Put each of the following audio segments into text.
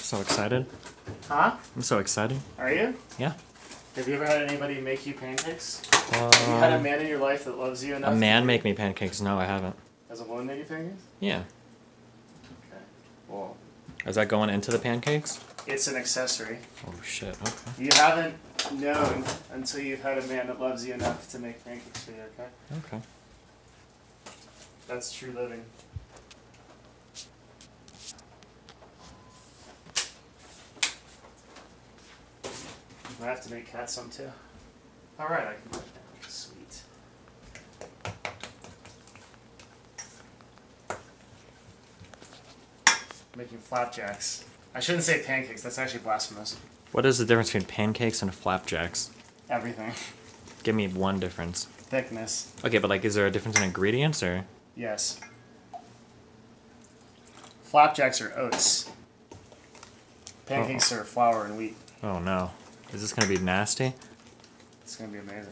So excited. Huh? I'm so excited. Are you? Yeah. Have you ever had anybody make you pancakes? Have you had a man in your life that loves you enough? A man make me pancakes? No, I haven't. Has a woman made you pancakes? Yeah. Okay. Well. Is that going into the pancakes? It's an accessory. Oh shit, okay. You haven't known until you've had a man that loves you enough to make pancakes for you, okay? Okay. That's true living. I have to make Kat some too. Alright, I can put it down. Sweet. Making flapjacks. I shouldn't say pancakes, that's actually blasphemous. What is the difference between pancakes and flapjacks? Everything. Give me one difference. Thickness. Okay, but like, is there a difference in ingredients or? Yes. Flapjacks are oats. Pancakes are flour and wheat. Oh no. Is this gonna be nasty? It's gonna be amazing.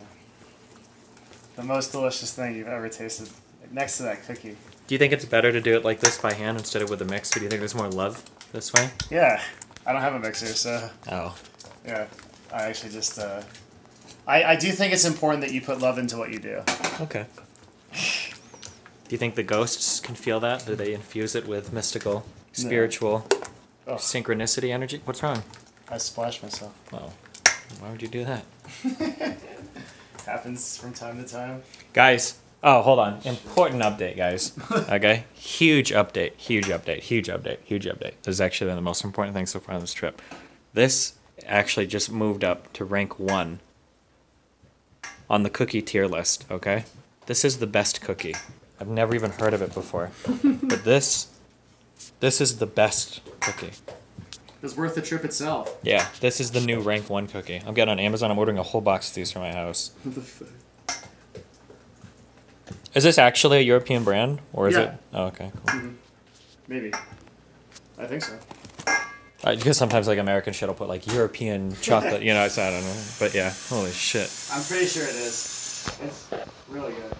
The most delicious thing you've ever tasted. Next to that cookie. Do you think it's better to do it like this by hand instead of with a mixer? Do you think there's more love this way? Yeah. I don't have a mixer, so... Oh. Yeah. I actually just, I do think it's important that you put love into what you do. Okay. Do you think the ghosts can feel that? Do they infuse it with mystical, spiritual, synchronicity energy? What's wrong? I splashed myself. Oh. Why would you do that? Happens from time to time. Guys. Oh, hold on. Important update, guys. Okay? Huge update. Huge update. Huge update. Huge update. This is actually the most important thing so far on this trip. This actually just moved up to rank 1 on the cookie tier list, okay? This is the best cookie. I've never even heard of it before. But this is the best cookie. It's worth the trip itself. Yeah, this is the new rank 1 cookie. I'm getting on Amazon. I'm ordering a whole box of these for my house. What the fuck? Is this actually a European brand? Or is Yeah. it? Oh, okay, cool. Mm-hmm. Maybe. I think so. Because sometimes like American shit will put like European chocolate, you know, so I don't know. But yeah, holy shit. I'm pretty sure it is. It's really good.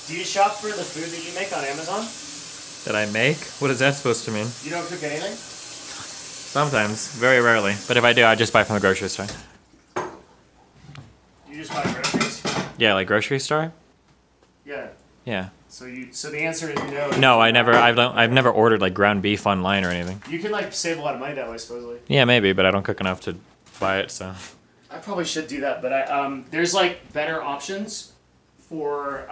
Do you shop for the food that you make on Amazon? That I make? What is that supposed to mean? You don't cook anything? Sometimes, very rarely. But if I do, I just buy from the grocery store. You just buy groceries? Yeah, like grocery store? Yeah. Yeah. So the answer is no. No, I've never ordered like ground beef online or anything. You can like save a lot of money that way, supposedly. Yeah, maybe, but I don't cook enough to buy it, so. I probably should do that, but there's like better options for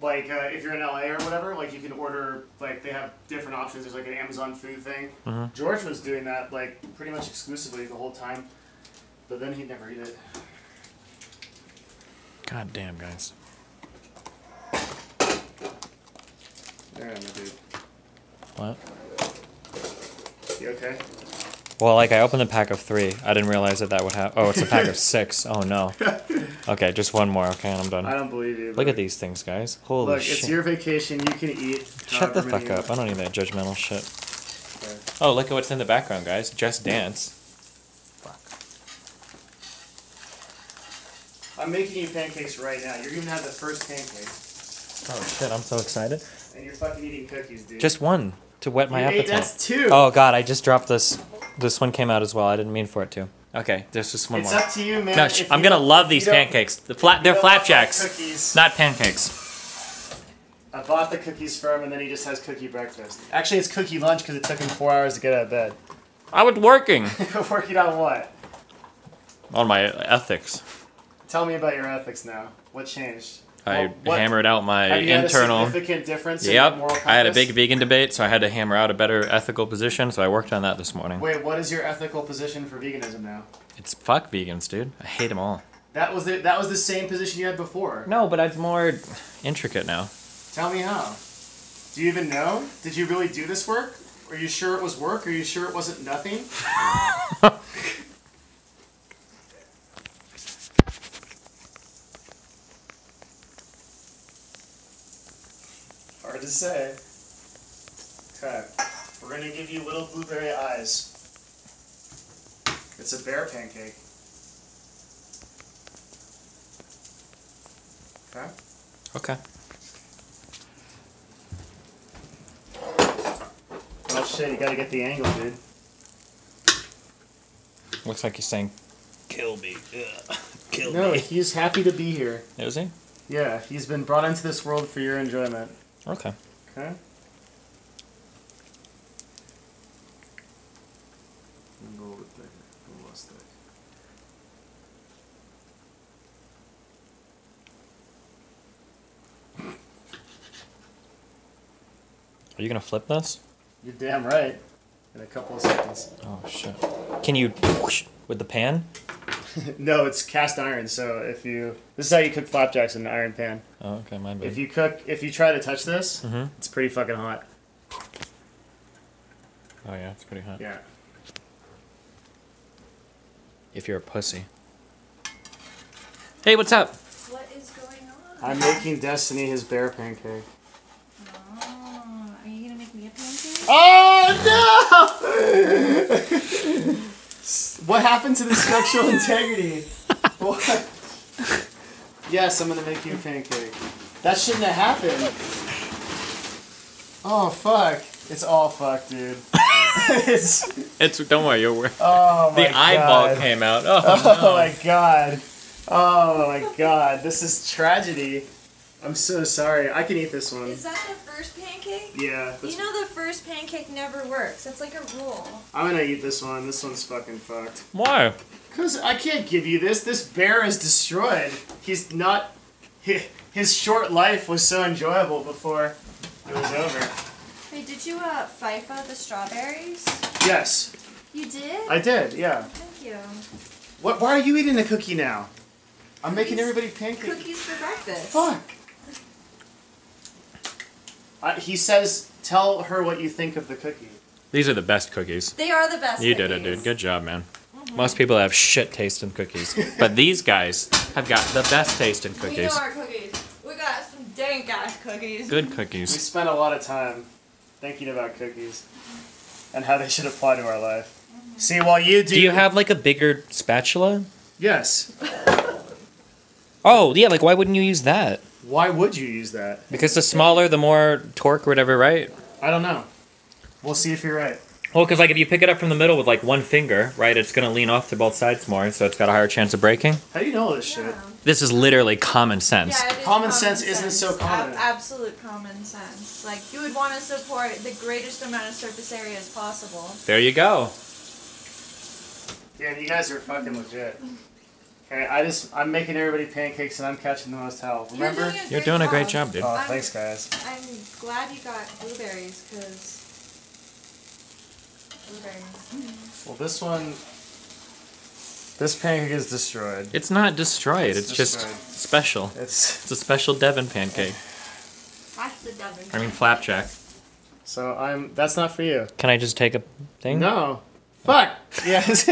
if you're in LA or whatever, like you can order, like they have different options. There's like an Amazon food thing. Mm-hmm. George was doing that like pretty much exclusively the whole time, but then he'd never eat it. God damn, guys. There I am, dude. What? You okay? Well, like I opened the pack of 3. I didn't realize that would have. Oh, it's a pack of 6. Oh no. Okay, just one more. Okay, and I'm done. I don't believe you. Look at these things, guys. Holy shit. Look, it's your vacation. You can eat. Shut the fuck up. I don't need that judgmental shit. Okay. Oh, look at what's in the background, guys. Just Dance. Fuck. I'm making you pancakes right now. You're gonna have the first pancake. Oh shit, I'm so excited. And you're fucking eating cookies, dude. Just one to whet my appetite. That's 2. Oh god, I just dropped this. This one came out as well. I didn't mean for it to. Okay, there's just one more. It's up to you, man. No, I'm gonna love these pancakes. They're flapjacks, cookies. not pancakes. I bought the cookies for him, and then he just has cookie breakfast. Actually, it's cookie lunch because it took him 4 hours to get out of bed. I was working Working on what? on my ethics. Tell me about your ethics now. What changed? I What- hammered out my Have you had internal. a significant difference in Yep, moral compass? I had a big vegan debate, so I had to hammer out a better ethical position. So I worked on that this morning. Wait, what is your ethical position for veganism now? It's fuck vegans, dude. I hate them all. That was the same position you had before. No, but it's more intricate now. Tell me how. Do you even know? Did you really do this work? Are you sure it was work? Are you sure it wasn't nothing? Hard to say. Okay. We're going to give you little blueberry eyes. It's a bear pancake. Okay. Okay. Oh shit, you gotta get the angle, dude. Looks like he's saying, kill me. Ugh. Kill No, me. he's happy to be here. Is he? Yeah, he's been brought into this world for your enjoyment. Okay. Okay? Are you gonna flip this? You're damn right. In a couple of seconds. Oh shit. Can you whoosh with the pan? No, it's cast iron, so if you... This is how you cook flapjacks in an iron pan. Oh, okay, my bad. If you try to touch this, it's pretty fucking hot. Oh yeah, it's pretty hot. Yeah. If you're a pussy. Hey, what's up? What is going on? I'm making Destiny his bear pancake. Oh, are you gonna make me a pancake? Oh no! What happened to the structural integrity? What? Yes, I'm gonna make you a pancake. That shouldn't have happened. Oh fuck! It's all fucked, dude. It's don't worry, you're Oh my the eyeball God. came out. Oh, Oh no. my god. Oh my god. This is tragedy. I'm so sorry. I can eat this one. Is that the first pancake? Yeah. You know the first pancake never works. That's like a rule. I'm gonna eat this one. This one's fucking fucked. Why? Because I can't give you this. This bear is destroyed. He's not... His short life was so enjoyable before it was over. Hey, did you FIFA the strawberries? Yes. You did? I did, yeah. Thank you. What? Why are you eating a cookie now? I'm making everybody pancakes. Cookies for breakfast. Fuck. He says, tell her what you think of the cookie. These are the best cookies. They are the best You cookies. did it, dude. Good job, man. Most people have shit taste in cookies, but these guys have got the best taste in We cookies. know our cookies. We got some dank ass cookies. Good We cookies. spent a lot of time thinking about cookies and how they should apply to our life. See, while you do... Do you have like a bigger spatula? Yes. Oh, yeah, like why wouldn't you use that? Why would you use that? Because the smaller, the more torque or whatever, right? I don't know. We'll see if you're right. Well, because like if you pick it up from the middle with like one finger, right, it's going to lean off to both sides more, so it's got a higher chance of breaking. How do you know all this shit? Yeah. This is literally common sense. Yeah, it is Common sense isn't so common. Absolute common sense. Like, you would want to support the greatest amount of surface area as possible. There you go. Damn, you guys are fucking legit. Okay, I'm making everybody pancakes and I'm catching the most hell. Remember? You're doing a great job, dude. Oh, thanks, guys. I'm glad you got blueberries, because... Blueberries. Well, this one... This pancake is destroyed. It's not destroyed. It's just destroyed. special. It's... It's a special Devin pancake. That's the Devin. I mean flapjack. So that's not for you. Can I just take a thing? No. Fuck! Yes.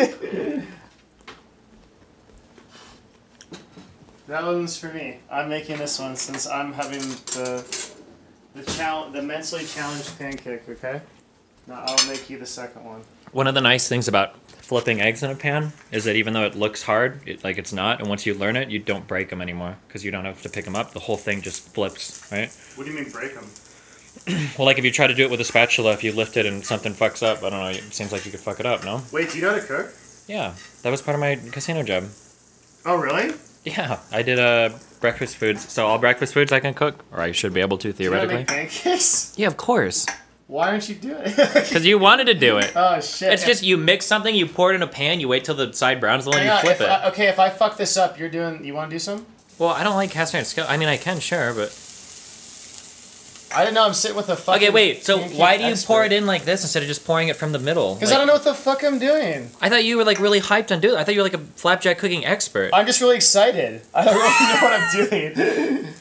That one's for me. I'm making this one since I'm having the mentally challenged pancake, okay? Now I'll make you the second one. One of the nice things about flipping eggs in a pan is that even though it looks hard, it's not, and once you learn it, you don't break them anymore because you don't have to pick them up. The whole thing just flips, right? What do you mean break them? Well, like if you try to do it with a spatula, if you lift it and something fucks up, I don't know, it seems like you could fuck it up, no? Wait, do you know how to cook? Yeah, that was part of my casino job. Oh, really? Yeah, I did breakfast foods, so all breakfast foods I can cook, or I should be able to Do you know how to theoretically. make pancakes? Yeah, of course. Why aren't you doing it? Because you wanted to do it. Oh, shit. It's just you mix something, you pour it in a pan, you wait till the side browns, and then you flip it. Okay, if I fuck this up, you want to do some? Well, I don't like cast iron skillet. I mean, I can, sure, but... I didn't know I'm sitting with a fucking... Okay, wait, so pancake why do you expert. pour it in like this instead of just pouring it from the middle? Because I don't know what the fuck I'm doing. I thought you were like really hyped on doing it. I thought you were like a flapjack cooking expert. I'm just really excited. I don't really know what I'm doing.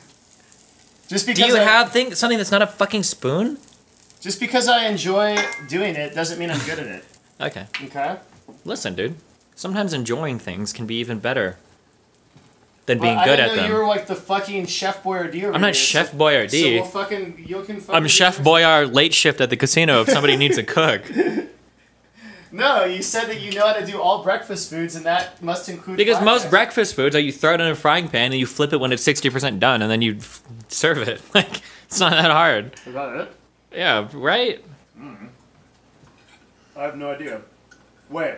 Just because Do you have something that's not a fucking spoon? Just because I enjoy doing it doesn't mean I'm good at it. Okay. Okay? Listen, dude. Sometimes enjoying things can be even better than being Well, good I at didn't know them. you were like the fucking Chef Boyardee over I'm not here, Chef So Boyardee. we'll you can fucking I'm Chef Boyard late shift at the casino if somebody needs a cook. No, you said that you know how to do all breakfast foods, and that must include. Because most breakfast. breakfast foods are you throw it in a frying pan and you flip it when it's 60% done, and then you serve it. Like, it's not that hard. Is that it? Yeah, right? I have no idea. Wait,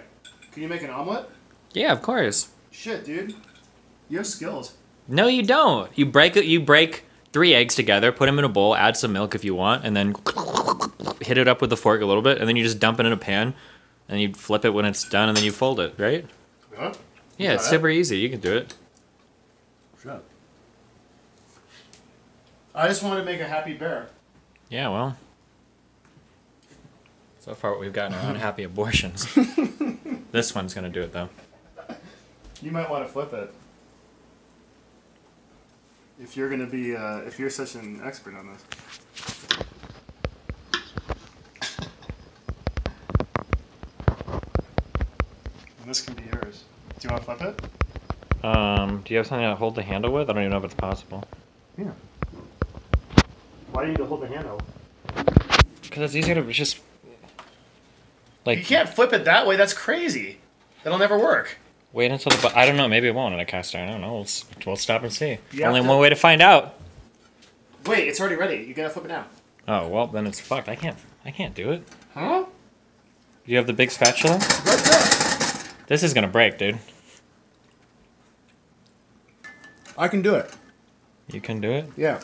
can you make an omelet? Yeah, of course. Shit, dude. You have skills. No, you don't. You break 3 eggs together, put them in a bowl, add some milk if you want, and then hit it up with the fork a little bit, and then you just dump it in a pan, and you flip it when it's done, and then you fold it, right? Huh? Yeah, it's super easy. You can do it. Shut. I just wanted to make a happy bear. Yeah, well. So far, what we've gotten are unhappy abortions. This one's gonna do it, though. You might want to flip it. If you're gonna be, if you're such an expert on this. And this can be yours. Do you want to flip it? Do you have something to hold the handle with? I don't even know if it's possible. Yeah. Why do you need to hold the handle? Because it's easier to just... Like, You can't flip it that way. That's crazy. That'll never work. wait until the... I don't know. Maybe it won't in a cast iron. I don't know. We'll stop and see. You Only have one way to find out. Wait, it's already ready. You gotta flip it now. Oh, well, then it's fucked. I can't do it. Huh? Do you have the big spatula? Right there. This is gonna break, dude. I can do it. You can do it? Yeah.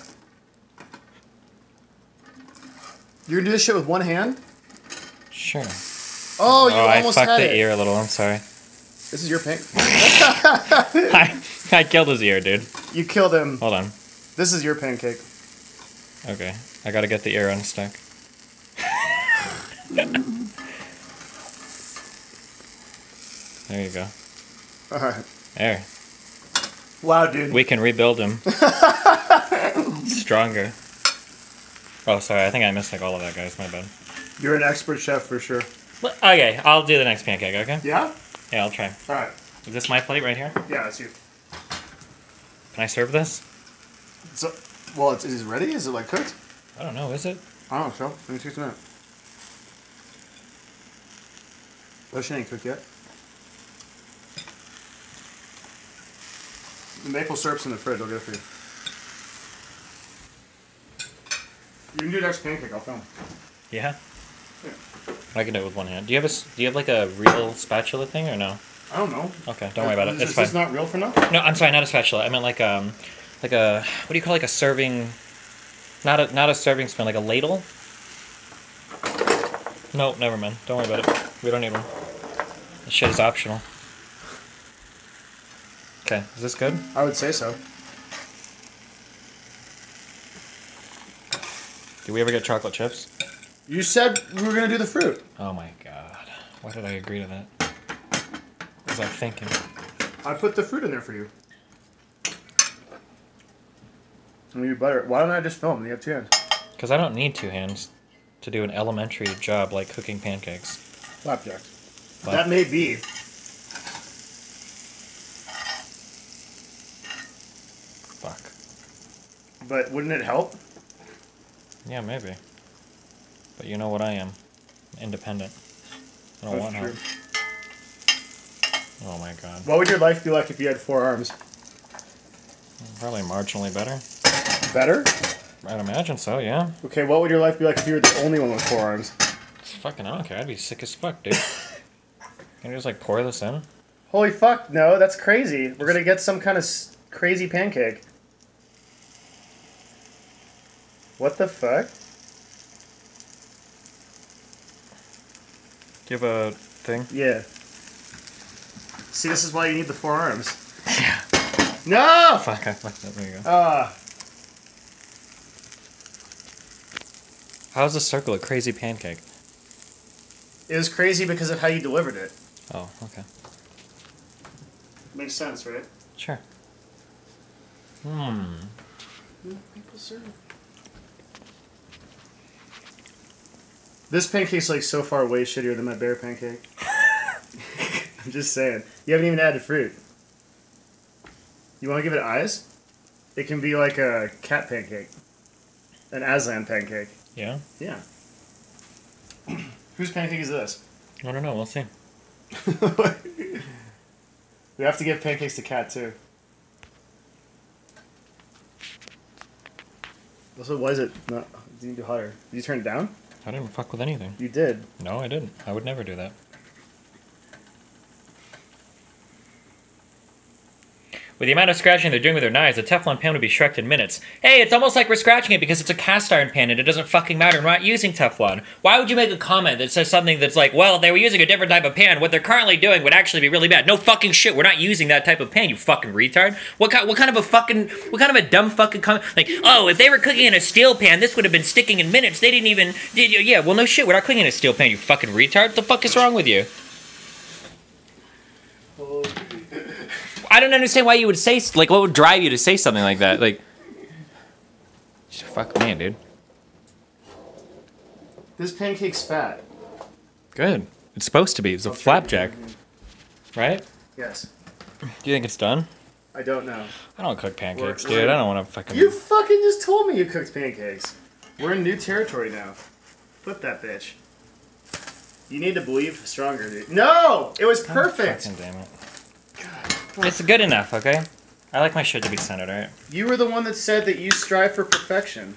You're gonna do this shit with one hand? Sure. Oh, you I almost fucked had the it. ear a little. I'm sorry. This is your pink. I killed his ear, dude. You killed him. Hold on. This is your pancake. Okay. I gotta get the ear unstuck. There you go. Alright. There. Wow, dude. We can rebuild him. Stronger. Oh, sorry. I think I missed like all of that, guys. My bad. You're an expert chef for sure. Okay, I'll do the next pancake, okay? Yeah? Yeah, I'll try. Alright. Is this my plate right here? Yeah, that's you. Can I serve this? So, well, is it ready? Is it like cooked? I don't know. Is it? I don't know, so. Let me take a minute. Oh, she ain't cooked yet. The maple syrup's in the fridge. I'll get it for you. You can do next pancake. I'll film. Yeah. Yeah. I can do it with one hand. Do you have like a real spatula thing or no? I don't know. Okay, don't worry about it. It's Is fine. this not real for nothing? No, I'm sorry, not a spatula. I meant like a what do you call like a serving? Not a serving spoon, like a ladle. No, never mind. Don't worry about it. We don't need one. This shit is optional. Okay, is this good? I would say so. Did we ever get chocolate chips? You said we were gonna do the fruit. Oh my god. Why did I agree to that? What was I thinking? I put the fruit in there for you. And you butter it. Why don't I just film? You have 2 hands. Because I don't need 2 hands to do an elementary job like cooking pancakes. Flapjacks. What? That may be. Fuck. But wouldn't it help? Yeah, maybe. But you know what I am. Independent. I don't want help. Oh my god. What would your life be like if you had 4 arms? Probably marginally better. Better? I'd imagine so, yeah. Okay, what would your life be like if you were the only one with 4 arms? Fucking I don't care. I'd be sick as fuck, dude. Can you just like pour this in? Holy fuck, no, that's crazy. We're gonna get some kind of crazy pancake. What the fuck? Do you have a thing? Yeah. See, this is why you need the 4 arms. Yeah. No! Fuck, I fucked up. There you go. How's the circle a crazy pancake? It was crazy because of how you delivered it. Oh, okay. Makes sense, right? Sure. Maple syrup. This pancake's like so far way shittier than my bear pancake. I'm just saying. You haven't even added fruit. You want to give it eyes? It can be like a cat pancake. An Aslan pancake. Yeah? Yeah. Whose pancake is this? I don't know. We'll see. We have to give pancakes to Kat too. Also, why is it not? You need to higher. Did you turn it down? I didn't fuck with anything. You did. No, I didn't. I would never do that. With the amount of scratching they're doing with their knives, the Teflon pan would be shreked in minutes. Hey, it's almost like we're scratching it because it's a cast iron pan and it doesn't fucking matter. We're not using Teflon. Why would you make a comment that says something that's like, well, they were using a different type of pan. What they're currently doing would actually be really bad. No fucking shit. We're not using that type of pan, you fucking retard. What kind of a dumb fucking comment? Like, oh, if they were cooking in a steel pan, this would have been sticking in minutes. They didn't even... Yeah, well, no shit. We're not cooking in a steel pan, you fucking retard. What the fuck is wrong with you? I don't understand why you would say, like, what would drive you to say something like that? Like, fuck me, dude. This pancake's fat. Good. It's supposed to be. It's a flapjack. Right? Yes. Do you think it's done? I don't know. I don't cook pancakes, dude. I don't want to fucking... You fucking just told me you cooked pancakes. We're in new territory now. Flip that bitch. You need to believe stronger, dude. No! It was perfect! Fucking damn it. It's good enough, okay? I like my shit to be centered, alright? You were the one that said that you strive for perfection.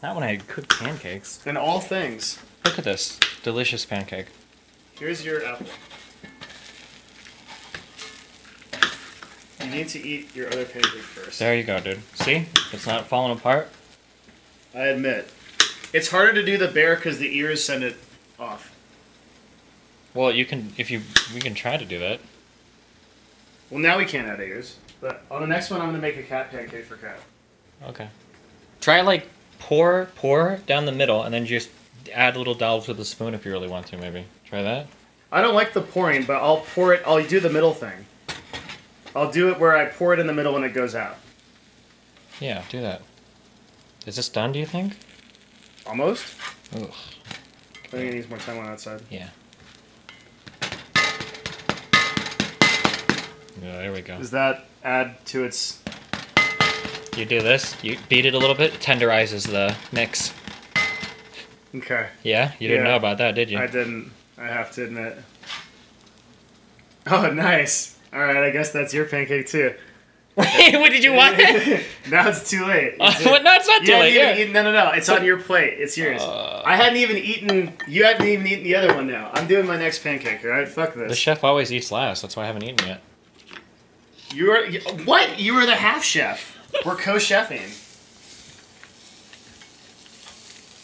Not when I cook pancakes. In all things. Look at this. Delicious pancake. Here's your apple. You need to eat your other pancake first. There you go, dude. See? It's not falling apart. I admit. It's harder to do the bear because the ears send it off. Well, you can, we can try to do that. Well, now we can't add ears. But on the next one, I'm going to make a cat pancake for Kat. Okay. Try, like, pour down the middle, and then just add little dollops with a spoon if you really want to, maybe. Try that? I don't like the pouring, but I'll pour it. I'll do the middle thing. I'll do it where I pour it in the middle and it goes out. Yeah, do that. Is this done, do you think? Almost. Ugh. I think it needs more time on that side. Yeah. Yeah, there we go. Does that add to its... You do this, you beat it a little bit, tenderizes the mix. Okay. Yeah? You didn't know about that, did you? I didn't. I have to admit. Oh, nice. Alright, I guess that's your pancake too. Wait, what did you want? Now it's too late. No, it's not too late. No. It's on your plate. It's yours. I hadn't even eaten... You hadn't even eaten the other one now. I'm doing my next pancake, alright? Fuck this. The chef always eats last. That's why I haven't eaten yet. You are... What? You were the half chef. We're co-chefing.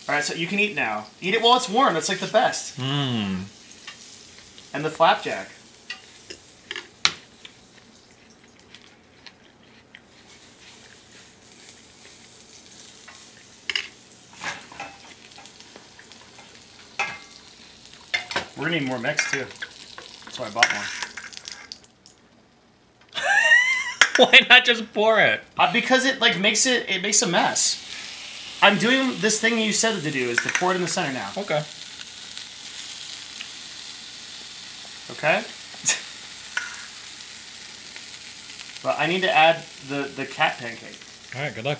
Alright, so you can eat now. Eat it while it's warm. That's like the best. Mmm. And the flapjack. We're gonna need more mix too. That's why I bought one. Why not just pour it? Because it like makes a mess. I'm doing this thing you said to do is to pour it in the center now. Okay. Okay? But I need to add the cat pancake. Alright, good luck.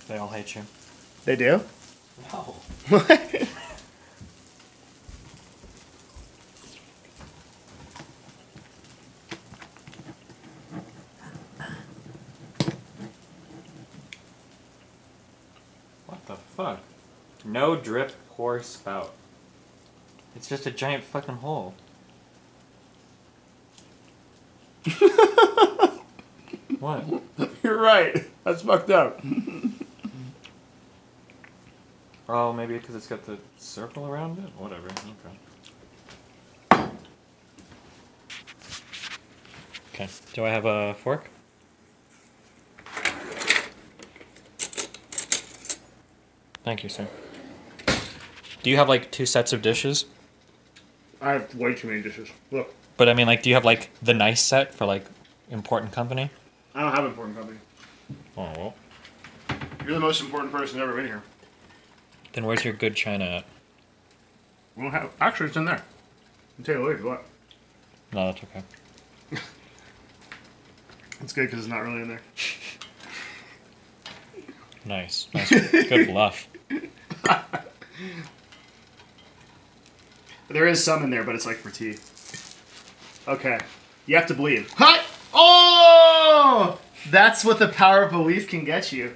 They all hate you. They do? No. What? What the fuck? No drip, pour, spout. It's just a giant fucking hole. What? You're right. That's fucked up. Oh, maybe because it's got the circle around it? Whatever. Okay. Okay. Do I have a fork? Thank you, sir. Do you have like 2 sets of dishes? I have way too many dishes. Look. But I mean, like, do you have like the nice set for like important company? I don't have an important company. Oh, well. You're the most important person ever in here. Then where's your good china at? We don't have... Actually, it's in there. I'll tell you later what. No, that's okay. It's good because it's not really in there. Nice. Good bluff. There is some in there, but it's like for tea. Okay. You have to believe. Hi! Oh! That's what the power of belief can get you.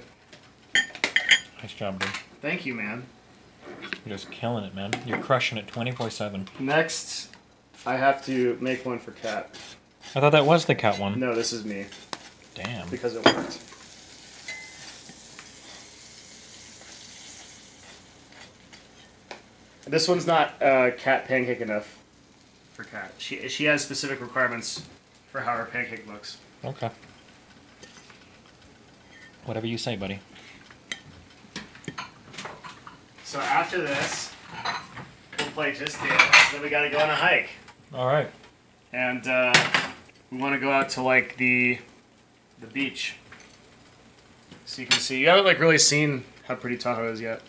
Nice job, dude. Thank you, man. You're just killing it, man. You're crushing it 24/7. Next, I have to make one for Kat. I thought that was the cat one. No, this is me. Damn. Because it worked. This one's not cat pancake enough for Kat. She has specific requirements for how her pancake looks. Okay. Whatever you say, buddy. So after this, we'll play Just Dance. Then we gotta go on a hike. All right. And we want to go out to like the beach. So you can see. You haven't like really seen how pretty Tahoe is yet.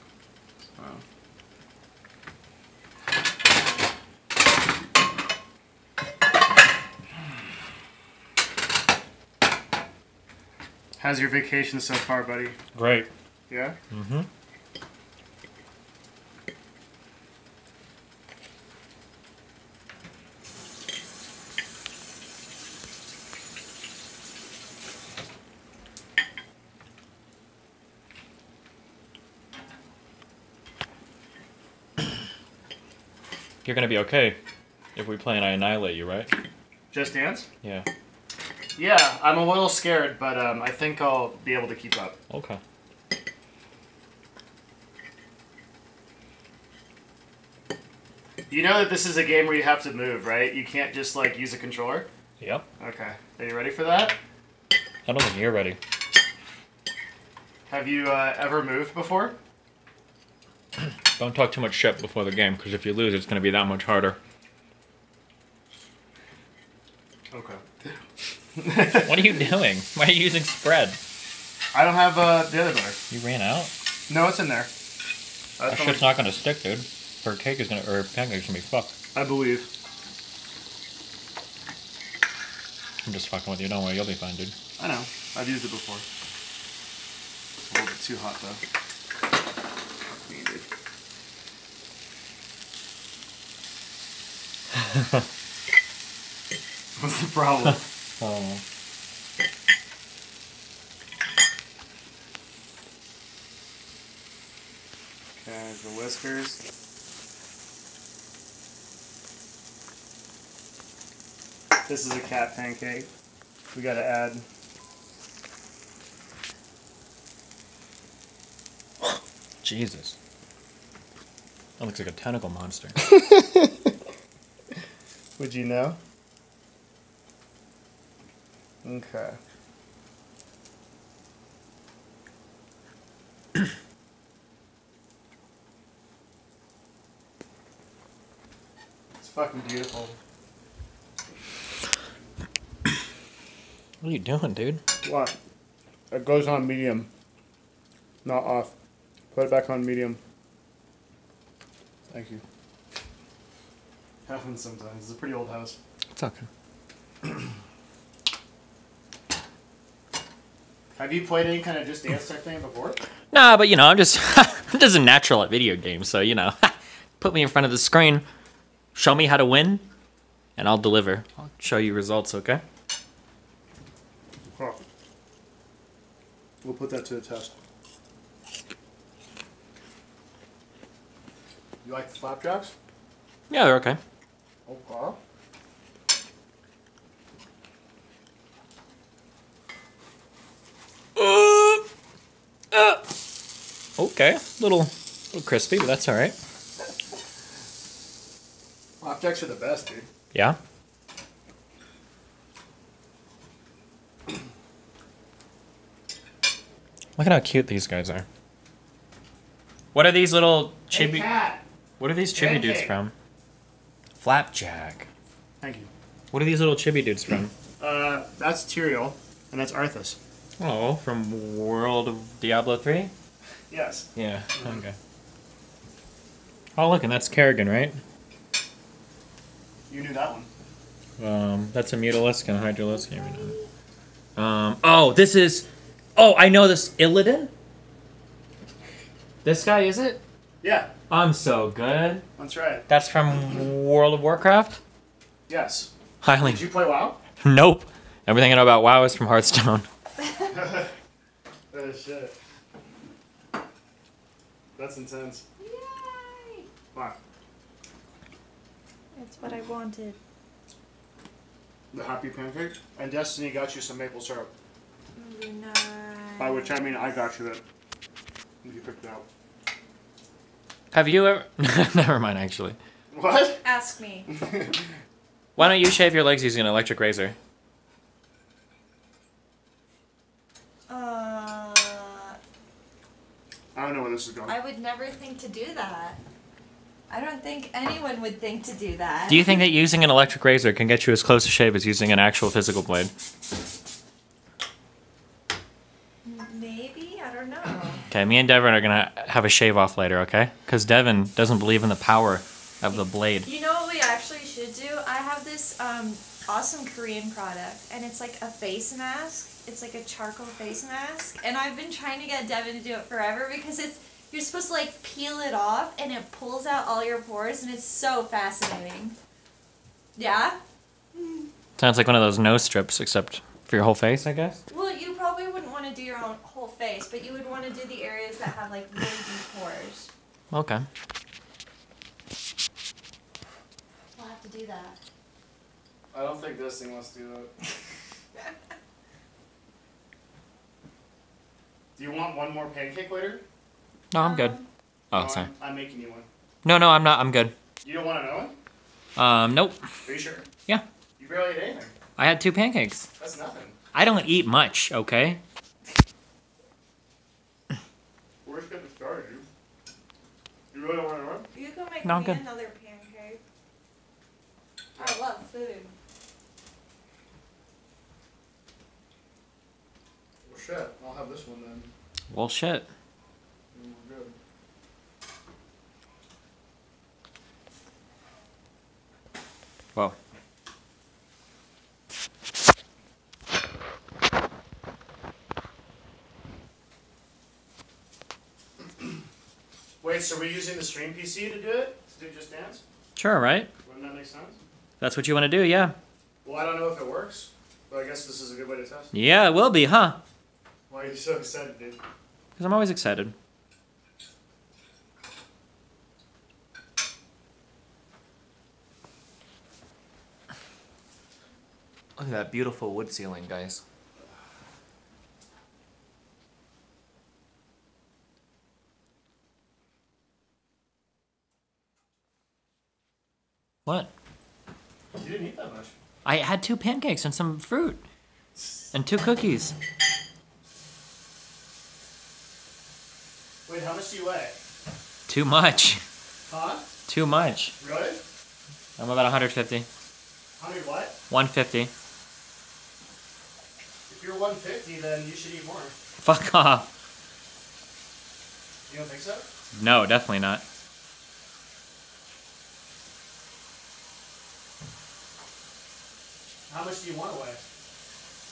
How's your vacation so far, buddy? Great. Yeah? Mm-hmm. You're gonna be okay if we play and I annihilate you, right? Just Dance? Yeah. Yeah, I'm a little scared, but I think I'll be able to keep up. Okay. You know that this is a game where you have to move, right? You can't just like use a controller? Yep. Okay. Are you ready for that? I don't think you're ready. Have you ever moved before? Don't talk too much shit before the game, because if you lose, it's gonna be that much harder. Okay. What are you doing? Why are you using spread? I don't have the other butter. You ran out? No, it's in there. That shit's not gonna stick, dude. Or cake is gonna, or pancake's gonna be fucked. I believe. I'm just fucking with you. Don't worry, you'll be fine, dude. I know. I've used it before. It's a little bit too hot, though. Needed. What's the problem? Oh. Okay, the whiskers. This is a cat pancake. We gotta add. Jesus. That looks like a tentacle monster. Would you know? Okay. It's fucking beautiful. What are you doing, dude? What? It goes on medium. Not off. Put it back on medium. Thank you. Happens sometimes. It's a pretty old house. It's okay. Have you played any kind of Just Dance type thing before? Nah, but you know, I'm just a natural at video games, so you know, put me in front of the screen, show me how to win, and I'll deliver. I'll show you results, okay? Huh. We'll put that to the test. You like the flapjacks? Yeah, they're okay. Okay. Okay, little crispy, but that's all right. Flapjacks are the best, dude. Yeah. Look at how cute these guys are. What are these little chibi? Hey, cat. What are these chibi dudes Pancake. from? Flapjack. Thank you. What are these little chibi dudes from? That's Tyrael, and that's Arthas. Oh, from World of Diablo 3? Yes. Yeah, okay. Oh, look, and that's Kerrigan, right? You knew that one. That's a Mutaliscan, Hydraliscan. Oh, this is. Oh, I know this. Illidan? This guy, is it? Yeah, I'm so good. that's right. That's from World of Warcraft? Yes. Highly. Did you play WoW? Nope. Everything I know about WoW is from Hearthstone. Oh shit. That's intense. Yay! Wow. That's what I wanted. The happy pancake? And Destiny got you some maple syrup. Nice. By which I mean I got you it. You picked it out. Have you ever... Never mind, actually. What? Ask me. Why don't you shave your legs using an electric razor? I don't know where this is going. I would never think to do that. I don't think anyone would think to do that. Do you think that using an electric razor can get you as close to shave as using an actual physical blade? Maybe? I don't know. Okay, me and Devin are gonna have a shave off later, okay? Because Devin doesn't believe in the power of the blade. You know what we actually should do? I have this awesome Korean product, and it's like a face mask. It's like a charcoal face mask, and I've been trying to get Devin to do it forever because you're supposed to like peel it off, and it pulls out all your pores, and it's so fascinating. Yeah? Sounds like one of those nose strips, except for your whole face, I guess? Well, you probably wouldn't want to do your own whole face, but you would want to do the areas that have like really deep pores. Okay. We'll have to do that. I don't think this thing wants to do that. Do you want one more pancake later? No, I'm good. Oh, No, sorry. I'm making you one. No, I'm not. I'm good. You don't want another one? Nope. Are you sure? Yeah. You barely ate anything. I had 2 pancakes. That's nothing. I don't eat much, okay? We're just getting started, dude. You really don't want to run? You can make No, I'm me good. another pancake. I love food. Well, shit. I'll have this one then. Well, shit. And we're good. Whoa. Wait, so we're using the stream PC to do it? To do Just Dance? Sure, right? Wouldn't that make sense? That's what you want to do, yeah. Well, I don't know if it works, but I guess this is a good way to test it. Yeah, it will be, huh? Why are you so excited, dude? Because I'm always excited. Look at that beautiful wood ceiling, guys. What? You didn't eat that much. I had 2 pancakes and some fruit. And 2 cookies. Wait, how much do you weigh? Too much. Huh? Too much. Really? I'm about 150. 100 what? 150. If you're 150, then you should eat more. Fuck off. You don't think so? No, definitely not. How much do you want to weigh?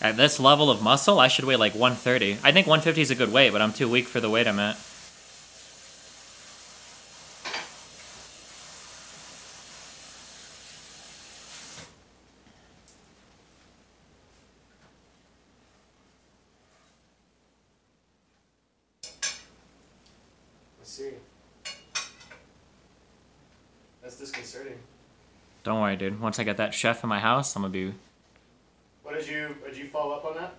At this level of muscle, I should weigh like 130. I think 150 is a good weight, but I'm too weak for the weight I'm at. Let's see. That's disconcerting. Don't worry, dude. Once I get that chef in my house, I'm gonna be... What did you follow up on that?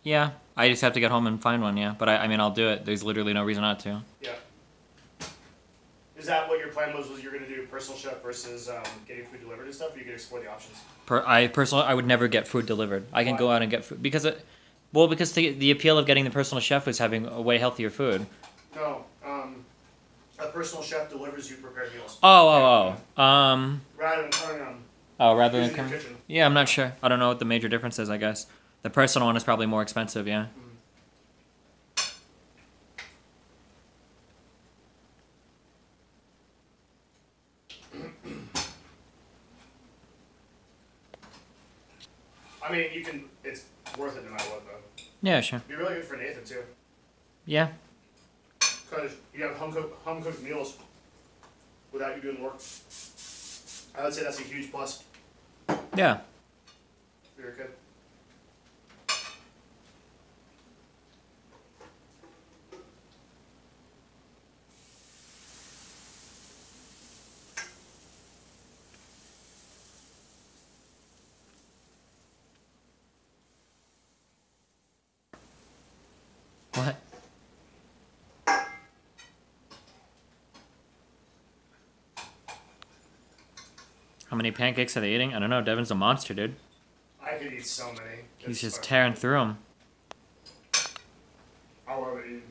Yeah. I just have to get home and find one, yeah. But I mean, I'll do it. There's literally no reason not to. Yeah. Is that what your plan was you're going to do personal chef versus getting food delivered and stuff? Or you could explore the options? I would never get food delivered. I can Why? go out and get food because the appeal of getting the personal chef was having a way healthier food. No. A personal chef delivers you prepared meals. Oh. Rather than coming Rather than using your kitchen. Yeah, I'm not sure. I don't know what the major difference is, I guess. The personal one is probably more expensive, yeah. I mean, you can. It's worth it no matter what, though. Yeah, sure. It'd be really good for Nathan too, Yeah. because you have home cooked meals without you doing work. I would say that's a huge plus Yeah. for your kid. What? How many pancakes are they eating? I don't know. Devin's a monster, dude. I could eat so many. He's It's just fucking- tearing through them. I love it.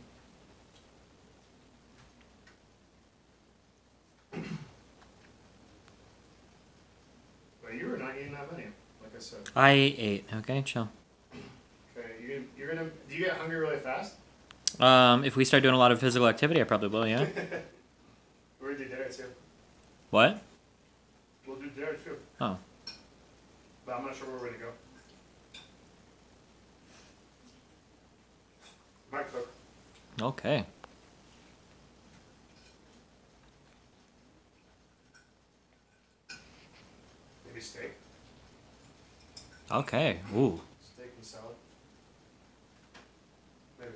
But you were not eating that many, like I said. I ate. Okay, chill. Okay, you're gonna. Do you get hungry really fast? If we start doing a lot of physical activity, I probably will, yeah. We're gonna do dinner too. What? We'll do dinner too. Oh. But I'm not sure where we're gonna go. Might cook. Okay. Maybe steak. Okay. Ooh. Steak and salad. Maybe.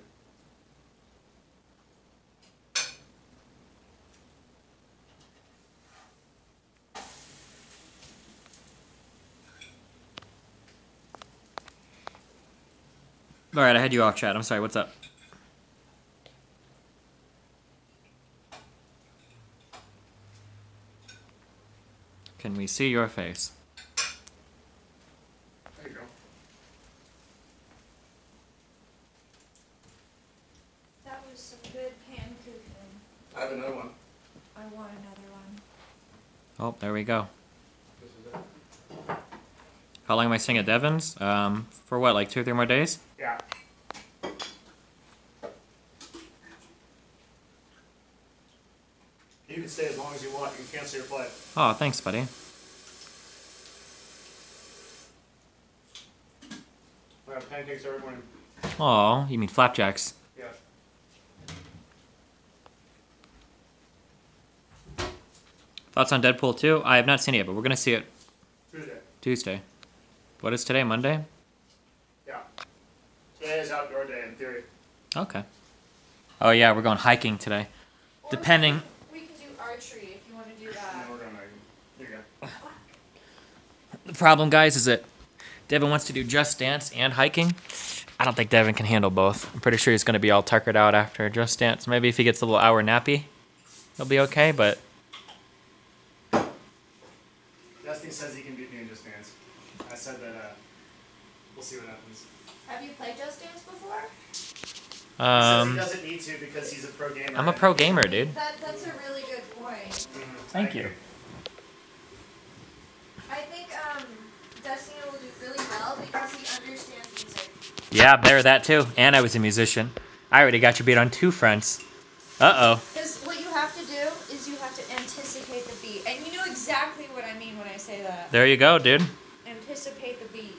All right, I had you off chat. I'm sorry. What's up? Can we see your face? There you go. That was some good pan cooking. I have another one. I want another one. Oh, there we go. This is it. How long am I staying at Devin's? For what, like 2 or 3 more days? Yeah. You can stay as long as you want. You can cancel your flight. Oh, thanks, buddy. I have pancakes every morning. Oh, you mean flapjacks? Yeah. Thoughts on Deadpool 2? I have not seen it yet, but we're gonna see it Tuesday. Tuesday. What is today? Monday? Yeah. Today is outdoor day in theory. Okay. Oh yeah, we're going hiking today. Or Depending. We can do archery if you want to do And that. then we're gonna. Here you go. The problem, guys, is that Devin wants to do Just Dance and hiking. I don't think Devin can handle both. I'm pretty sure he's gonna be all tuckered out after Just Dance. Maybe if he gets a little hour nappy, he'll be okay, but Destiny says he can beat me in Just Dance. I said that we'll see what happens. Have you played Just Dance before? He says he doesn't need to because he's a pro gamer. I'm a pro gamer, dude. That's a really good point. Thank you. I think Destiny will do really well because he understands music. Yeah, better that too. And I was a musician. I already got you beat on 2 fronts. Uh-oh. Because what you have to do is you have to anticipate the beat. And you know exactly what I mean when I say that. There you go, dude. Anticipate the beat.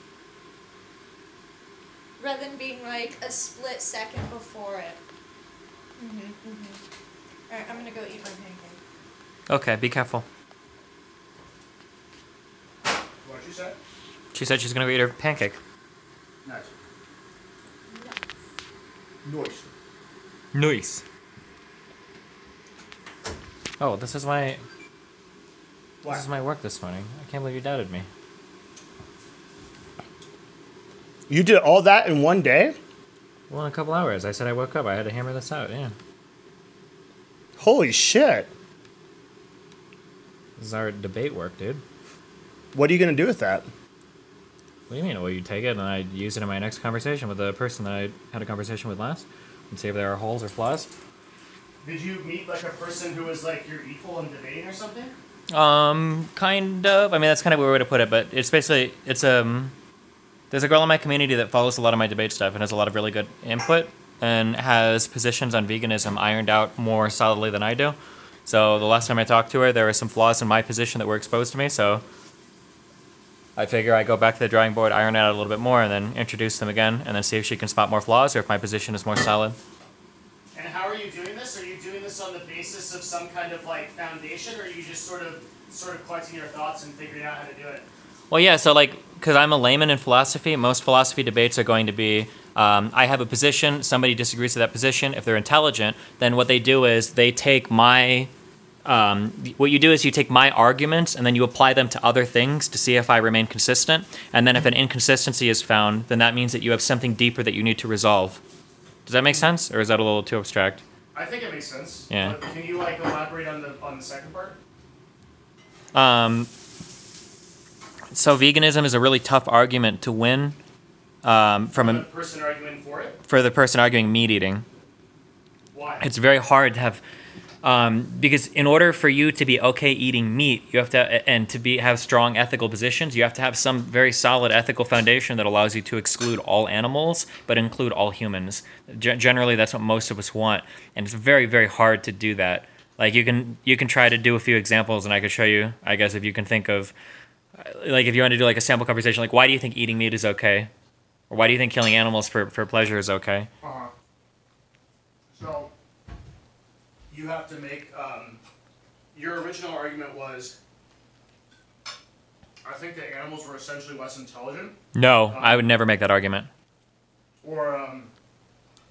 Rather than being like a split second before it. Alright, I'm gonna go eat my pancake. Okay, be careful. What did you say? She said she's gonna go eat her pancake. Nice. No. Nice. Nice. Oh, this is my work this morning. I can't believe you doubted me. You did all that in one day? Well, in a couple hours. I said I woke up. I had to hammer this out, yeah. Holy shit. This is our debate work, dude. What are you gonna do with that? What do you mean? Well, you take it and I use it in my next conversation with the person that I had a conversation with last and see if there are holes or flaws. Did you meet like a person who was like your equal in debating or something? Kind of. I mean, that's kind of a weird way to put it, but it's basically, there's a girl in my community that follows a lot of my debate stuff and has a lot of really good input and has positions on veganism ironed out more solidly than I do. So the last time I talked to her, there were some flaws in my position that were exposed to me, so I figure I go back to the drawing board, iron it out a little bit more, and then introduce them again, and then see if she can spot more flaws or if my position is more solid. And how are you doing this? Are you doing this on the basis of some kind of like foundation, or are you just sort of collecting your thoughts and figuring out how to do it? Well, yeah, so like, because I'm a layman in philosophy, most philosophy debates are going to be, I have a position, somebody disagrees with that position. If they're intelligent, then what they do is they take my, what you do is you take my arguments and then you apply them to other things to see if I remain consistent. And then if an inconsistency is found, then that means that you have something deeper that you need to resolve. Does that make sense, or is that a little too abstract? I think it makes sense. Yeah. But can you like elaborate on the second part? So veganism is a really tough argument to win from the person arguing for it? For the person arguing meat eating. Why? It's very hard to have, because in order for you to be okay eating meat, you have to, and to have strong ethical positions, you have to have some very solid ethical foundation that allows you to exclude all animals, but include all humans. Generally, that's what most of us want, and it's very, very hard to do that. Like you can try to do a few examples, and I could show you, I guess, if you can think of, like if you want to do like a sample conversation, like why do you think eating meat is okay? Or why do you think killing animals for pleasure is okay? So, you have to make, your original argument was, I think that animals were essentially less intelligent. No, I would never make that argument. Or,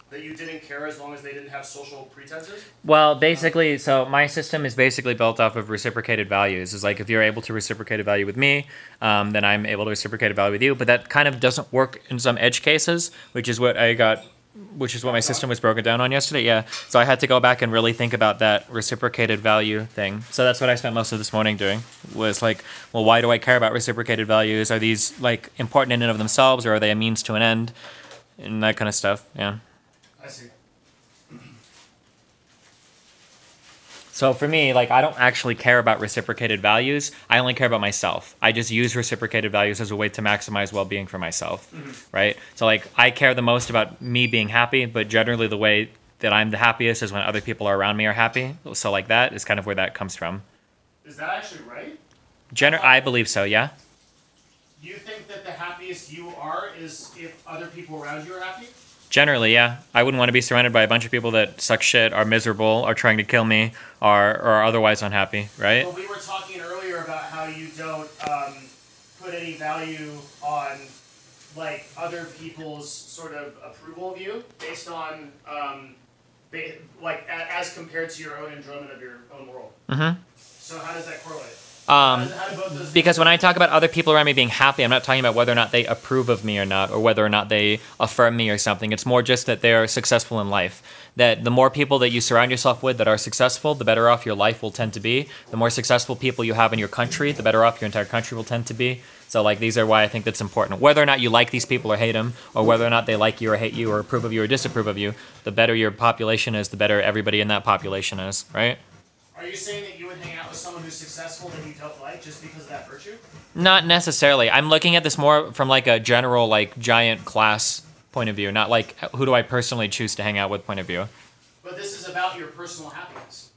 that you didn't care as long as they didn't have social pretenses? Well, basically, so my system is basically built off of reciprocated values. It's like if you're able to reciprocate a value with me, then I'm able to reciprocate a value with you. But that kind of doesn't work in some edge cases, which is what my system was broken down on yesterday. Yeah, so I had to go back and really think about that reciprocated value thing. So that's what I spent most of this morning doing, was like, well, why do I care about reciprocated values? Are these like important in and of themselves, or are they a means to an end? And that kind of stuff, yeah. I see. So for me, like, I don't actually care about reciprocated values. I only care about myself. I just use reciprocated values as a way to maximize well-being for myself, right? So, like, I care the most about me being happy, but generally the way that I'm the happiest is when other people around me are happy. So, like, that is kind of where that comes from. Is that actually right? I believe so, yeah. You think that the happiest you are is if other people around you are happy? Generally, yeah. I wouldn't want to be surrounded by a bunch of people that suck shit, are miserable, are trying to kill me, or are otherwise unhappy, right? Well, we were talking earlier about how you don't put any value on like other people's sort of approval of you based on as compared to your own enjoyment of your own world. Mm-hmm. So how does that correlate? Because when I talk about other people around me being happy, I'm not talking about whether or not they approve of me or not, or whether or not they affirm me or something. It's more just that they're successful in life. That the more people that you surround yourself with that are successful, the better off your life will tend to be. The more successful people you have in your country, the better off your entire country will tend to be. So, like, these are why I think that's important. Whether or not you like these people or hate them, or whether or not they like you or hate you, or approve of you or disapprove of you, the better your population is, the better everybody in that population is, right? Are you saying that you would hang out with someone who's successful that you don't like just because of that virtue? Not necessarily. I'm looking at this more from like a general, like, giant class point of view, not like who do I personally choose to hang out with point of view. But this is about your personal happiness.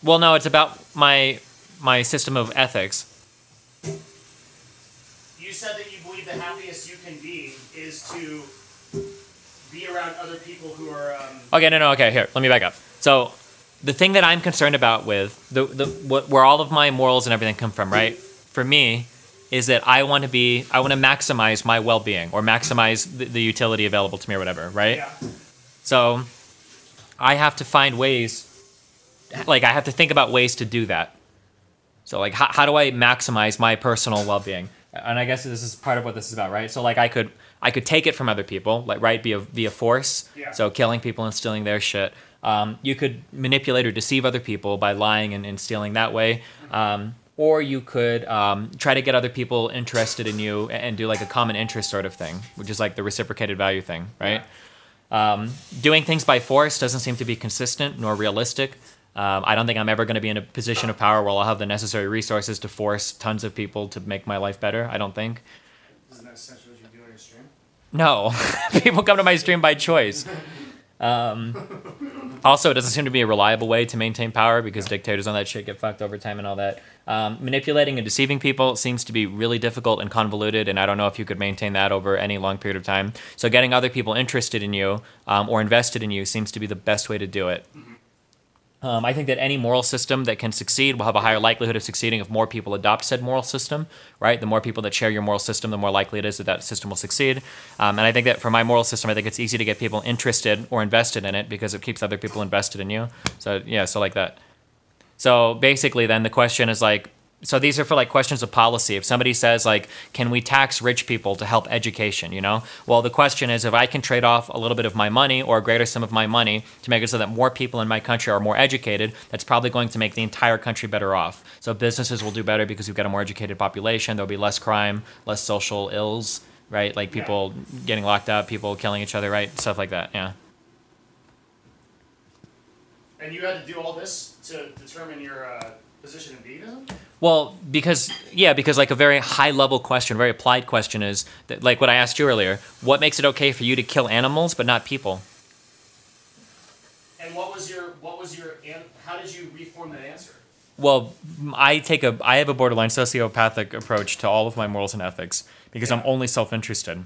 Well, no, it's about my system of ethics. You said that you believe the happiest you can be is to be around other people who are... Okay, here, let me back up. So, the thing that I'm concerned about with, where all of my morals and everything come from, right? For me, is that I want to maximize my well-being, or maximize the utility available to me or whatever, right? Yeah. So, I have to find ways, like, I have to think about ways to do that. So, like, how do I maximize my personal well-being? And I guess this is part of what this is about, right? So, like, I could take it from other people, like, right, via force. Yeah. So, killing people and stealing their shit. You could manipulate or deceive other people by lying and stealing that way. Or you could try to get other people interested in you and do like a common interest sort of thing, which is like the reciprocated value thing, right? Yeah. Doing things by force doesn't seem to be consistent nor realistic. I don't think I'm ever going to be in a position of power where I'll have the necessary resources to force tons of people to make my life better. I don't think. Isn't that essentially what you do on your stream? No. People come to my stream by choice. Also, it doesn't seem to be a reliable way to maintain power because dictators on that shit get fucked over time and all that. Manipulating and deceiving people seems to be really difficult and convoluted, and I don't know if you could maintain that over any long period of time. So getting other people interested in you or invested in you seems to be the best way to do it. I think that any moral system that can succeed will have a higher likelihood of succeeding if more people adopt said moral system, right? The more people that share your moral system, the more likely it is that that system will succeed. And I think that for my moral system, I think it's easy to get people interested or invested in it because it keeps other people invested in you. So yeah, so like that. So basically then the question is like, so these are for like questions of policy. If somebody says like, can we tax rich people to help education, you know? Well, the question is if I can trade off a little bit of my money or a greater sum of my money to make it so that more people in my country are more educated, that's probably going to make the entire country better off. So businesses will do better because we've got a more educated population. There'll be less crime, less social ills, right? Like people getting locked up, people killing each other, right? Stuff like that, yeah. And you had to do all this to determine your position in veganism? Well, because like a very high level question, very applied question is that, like what I asked you earlier, what makes it okay for you to kill animals but not people? And how did you reform that answer? Well, I have a borderline sociopathic approach to all of my morals and ethics because I'm only self-interested.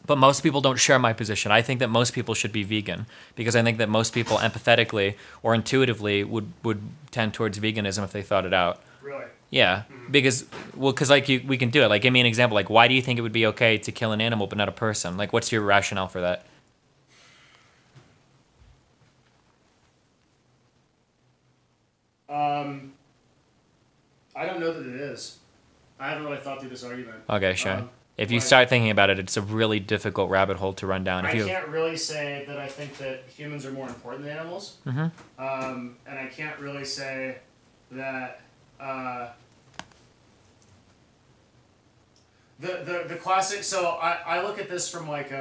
But most people don't share my position. I think that most people should be vegan because I think that most people empathetically or intuitively would tend towards veganism if they thought it out. Really? Yeah, because like we can do it. Like, give me an example. Like, why do you think it would be okay to kill an animal but not a person? Like, what's your rationale for that? I don't know that it is. I haven't really thought through this argument. Okay, sure. If you start thinking about it, it's a really difficult rabbit hole to run down. I can't really say that I think that humans are more important than animals. And I can't really say that the classic. So I look at this from like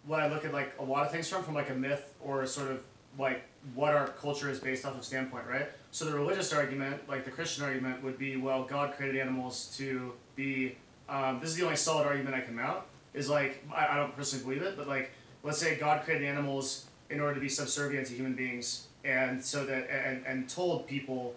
what I look at like a lot of things from like a myth or sort of like what our culture is based off of standpoint, right? So the religious argument, like the Christian argument, would be, well, God created animals to be. This is the only solid argument I can mount. Is like I don't personally believe it, but like let's say God created animals in order to be subservient to human beings, and so that and told people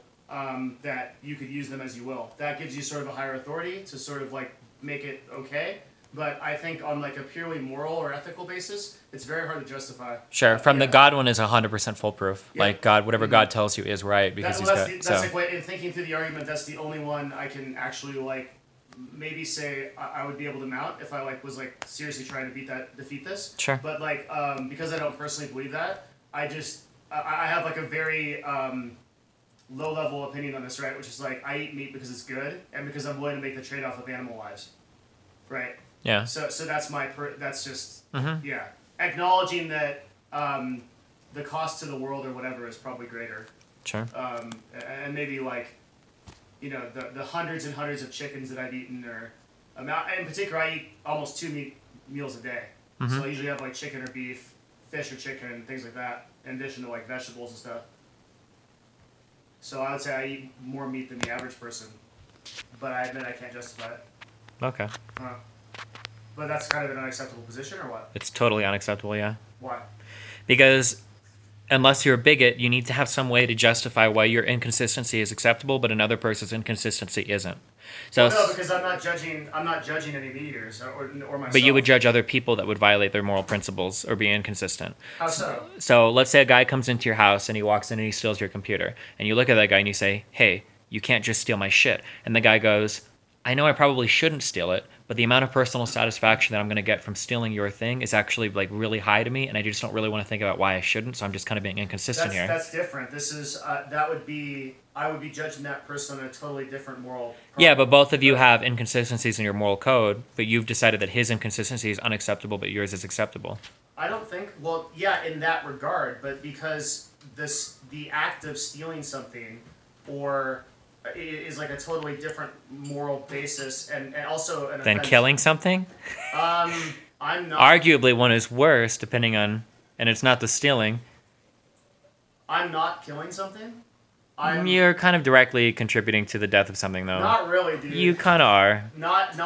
that you could use them as you will. That gives you sort of a higher authority to sort of like make it okay. But I think on like a purely moral or ethical basis, it's very hard to justify. Sure, from the God one is 100% foolproof. Yeah. Like God, whatever God tells you is right because that's like in thinking through the argument. That's the only one I can actually like maybe say I would be able to mount if I like was like seriously trying to defeat this. Sure. But like because I don't personally believe that, I have like a very low level opinion on this, right? Which is like I eat meat because it's good and because I'm willing to make the trade off of animal lives, right? Yeah. So that's that's just yeah, acknowledging that the cost to the world or whatever is probably greater. Sure. And maybe like, you know, the hundreds and hundreds of chickens that I've eaten or in particular I eat almost 2 meals a day. So I usually have like chicken or beef, fish or chicken, and things like that, in addition to like vegetables and stuff. So I would say I eat more meat than the average person, but I admit I can't justify it. Okay. But that's kind of an unacceptable position, or what? It's totally unacceptable, yeah. Why? Because unless you're a bigot, you need to have some way to justify why your inconsistency is acceptable, but another person's inconsistency isn't. So no, because I'm not judging any meat eaters or myself. But you would judge other people that would violate their moral principles or be inconsistent. How so? So let's say a guy comes into your house and he walks in and he steals your computer, and you look at that guy and you say, "Hey, you can't just steal my shit." And the guy goes, "I know I probably shouldn't steal it, but the amount of personal satisfaction that I'm going to get from stealing your thing is actually like really high to me, and I just don't really want to think about why I shouldn't, so I'm just kind of being inconsistent here." That's different. This is I would be judging that person on a totally different moral problem. Yeah, but both of you have inconsistencies in your moral code, but you've decided that his inconsistency is unacceptable, but yours is acceptable. I don't think, well, yeah, in that regard, but because the act of stealing something or is like a totally different moral basis and also an Than offense. killing something? I'm not. Arguably one is worse, depending on, and it's not the stealing. I'm not killing something? You're kind of directly contributing to the death of something, though. Not really, dude. You kind of are. Not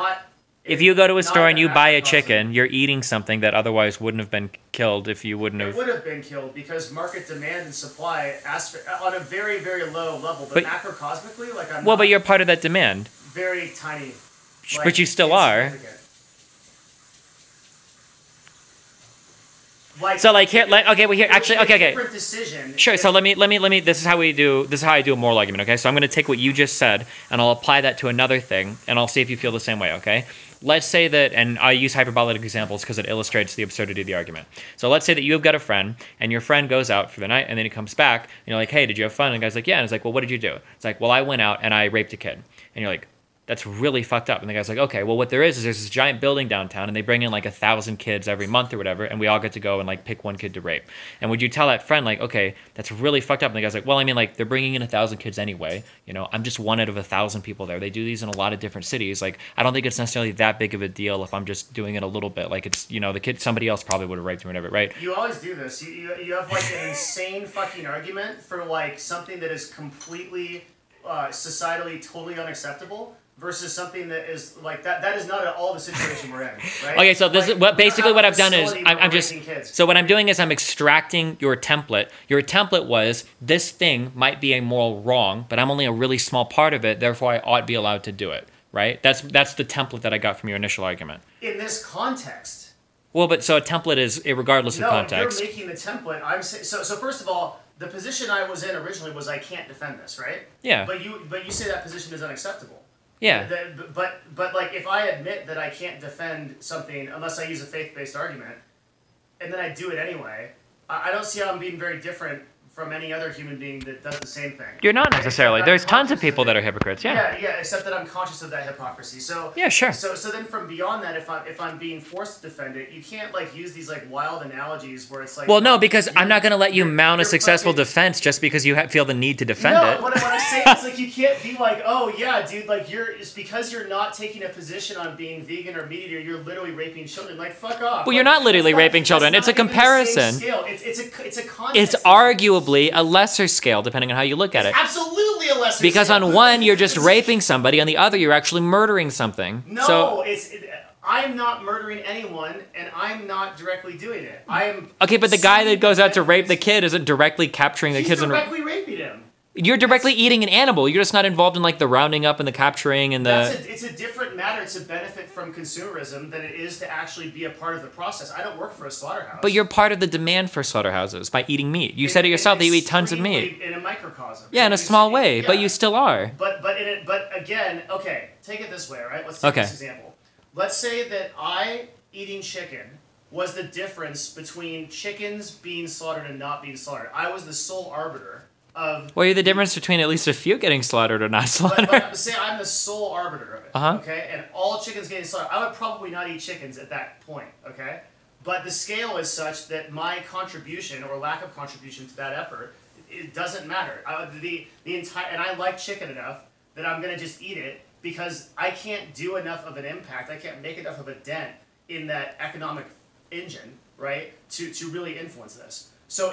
If you go to a Not store and you even buy a macrocosm. chicken, you're eating something that otherwise wouldn't have been killed if you wouldn't It have. would have been killed because market demand and supply on a very, very low level. But macrocosmically, like I'm Well, not but you're part of that demand. very tiny. But you still are. insignificant. Like, So like here, okay, well here, actually, okay. Different decision. Sure. So let me. This is how we do. This is how I do a moral argument. Okay. So I'm going to take what you just said and I'll apply that to another thing, and I'll see if you feel the same way. Okay. Let's say that, and I use hyperbolic examples because it illustrates the absurdity of the argument. So let's say that you've got a friend, and your friend goes out for the night, and then he comes back, and you're like, "Hey, did you have fun?" And the guy's like, "Yeah." And it's like, "Well, what did you do?" It's like, "Well, I went out and I raped a kid." And you're like, "That's really fucked up." And the guy's like, "Okay, well, what there is there's this giant building downtown, and they bring in like 1,000 kids every month or whatever, and we all get to go and like pick one kid to rape." And would you tell that friend like, "Okay, that's really fucked up"? And the guy's like, "Well, I mean, like they're bringing in 1,000 kids anyway. You know, I'm just one out of 1,000 people there. They do these in a lot of different cities. Like, I don't think it's necessarily that big of a deal if I'm just doing it a little bit. Like, it's the kid somebody else probably would have raped him or whatever, right?" You always do this. You have like an insane fucking argument for like something that is completely societally totally unacceptable versus something that is like that is not at all the situation we're in, right? Okay, so this is what basically what I've done is I'm just kids. so what I'm doing is I'm extracting your template. Your template was this thing might be a moral wrong, but I'm only a really small part of it, therefore I ought to be allowed to do it, right? That's the template that I got from your initial argument. In this context. Well, but so a template is regardless of context. No, you're making the template. I'm saying so. First of all, the position I was in originally was I can't defend this, right? Yeah. But you say that position is unacceptable. Yeah. But like if I admit that I can't defend something unless I use a faith-based argument, and then I do it anyway, I don't see how I'm being very different from any other human being that does the same thing. You're not necessarily. Except There's I'm tons of conscious people that are hypocrites. Yeah. Yeah, except that I'm conscious of that hypocrisy. So Yeah, sure. So then from beyond that, if I'm being forced to defend it, you can't like use these like wild analogies where it's like. Well, no, because I'm not going to let you mount a you're successful fucking- defense just because you feel the need to defend No, it. what I'm saying is like you can't be like, oh yeah, dude, like it's because you're not taking a position on being vegan or meat eater, you're literally raping children. Like fuck off. Well, you're not literally raping children. It's a comparison. It's a context. It's arguably a lesser scale, depending on how you look at it. Absolutely a lesser Because scale. on one, you're just raping somebody. On the other, you're actually murdering something. No, So, I'm not murdering anyone, and I'm not directly doing it. I am. okay, but the guy that goes out to rape the kid isn't directly capturing the He's kids. directly raping him. You're directly eating an animal. You're just not involved in like the rounding up and the capturing and the. It's a different matter to benefit from consumerism than it is to actually be a part of the process. I don't work for a slaughterhouse. But you're part of the demand for slaughterhouses by eating meat. You said it yourself that you eat tons of meat. In a microcosm. Yeah, in a small way, Yeah. but you still are. But again, okay, take it this way, right? Let's take this example. Let's say that I eating chicken was the difference between chickens being slaughtered and not being slaughtered. I was the sole arbiter of. Well, you're the difference between at least a few getting slaughtered or not slaughtered. But say I'm the sole arbiter of it, Uh-huh. okay? And all chickens getting slaughtered. I would probably not eat chickens at that point, okay? But the scale is such that my contribution or lack of contribution to that effort, it doesn't matter. The entire, and I like chicken enough that I'm gonna just eat it because I can't do enough of an impact. I can't make enough of a dent in that economic engine, right? To really influence this. So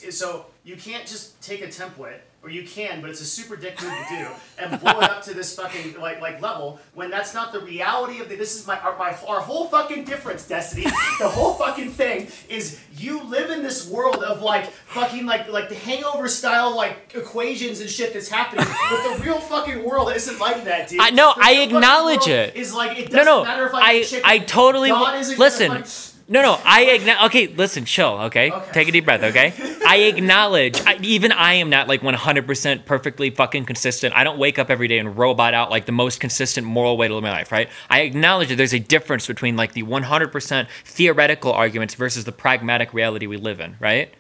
so you can't just take a template, or you can, but it's a super dick move to do, and blow it up to this fucking like level when that's not the reality of this is our whole fucking difference, Destiny. The whole fucking thing is you live in this world of like fucking like the Hangover style like equations and shit that's happening, but the real fucking world isn't like that, dude. I acknowledge it. Is like it doesn't matter if I eat chicken. I totally God isn't gonna listen. fucking- No, okay, listen, chill, okay? Take a deep breath, okay? I acknowledge, even I am not like 100% perfectly fucking consistent. I don't wake up every day and robot out like the most consistent moral way to live my life, right? I acknowledge that there's a difference between like the 100% theoretical arguments versus the pragmatic reality we live in, right?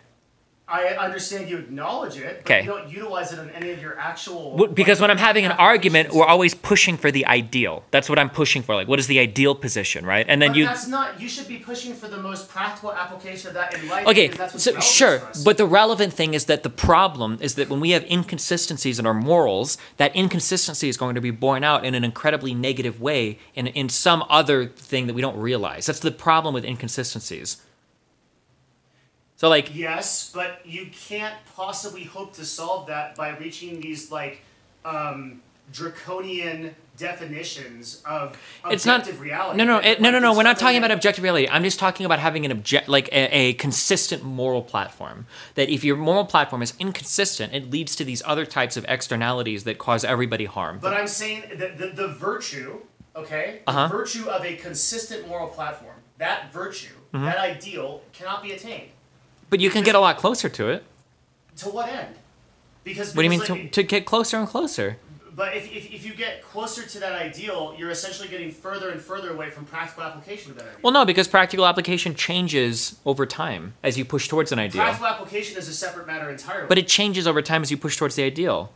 I understand you acknowledge it, but you don't utilize it on any of your actual... Because when I'm having an argument, we're always pushing for the ideal. That's what I'm pushing for. Like, what is the ideal position, right? And then that's not... You should be pushing for the most practical application of that in life. Okay, that's what's so relevant sure, to us. but the relevant thing is that the problem is that when we have inconsistencies in our morals, that inconsistency is going to be borne out in an incredibly negative way in some other thing that we don't realize. That's the problem with inconsistencies. So like yes, but you can't possibly hope to solve that by reaching these like draconian definitions of It's not objective reality. No. We're not talking about objective reality. I'm just talking about having a consistent moral platform. That if your moral platform is inconsistent, it leads to these other types of externalities that cause everybody harm. But I'm saying that the virtue, okay, the virtue of a consistent moral platform, that virtue, that ideal, cannot be attained. But you can get a lot closer to it. To what end? Because what do you mean to get closer and closer? But if you get closer to that ideal, you're essentially getting further and further away from practical application of that ideal. Well, no, because practical application changes over time as you push towards an ideal. Practical application is a separate matter entirely. But it changes over time as you push towards the ideal.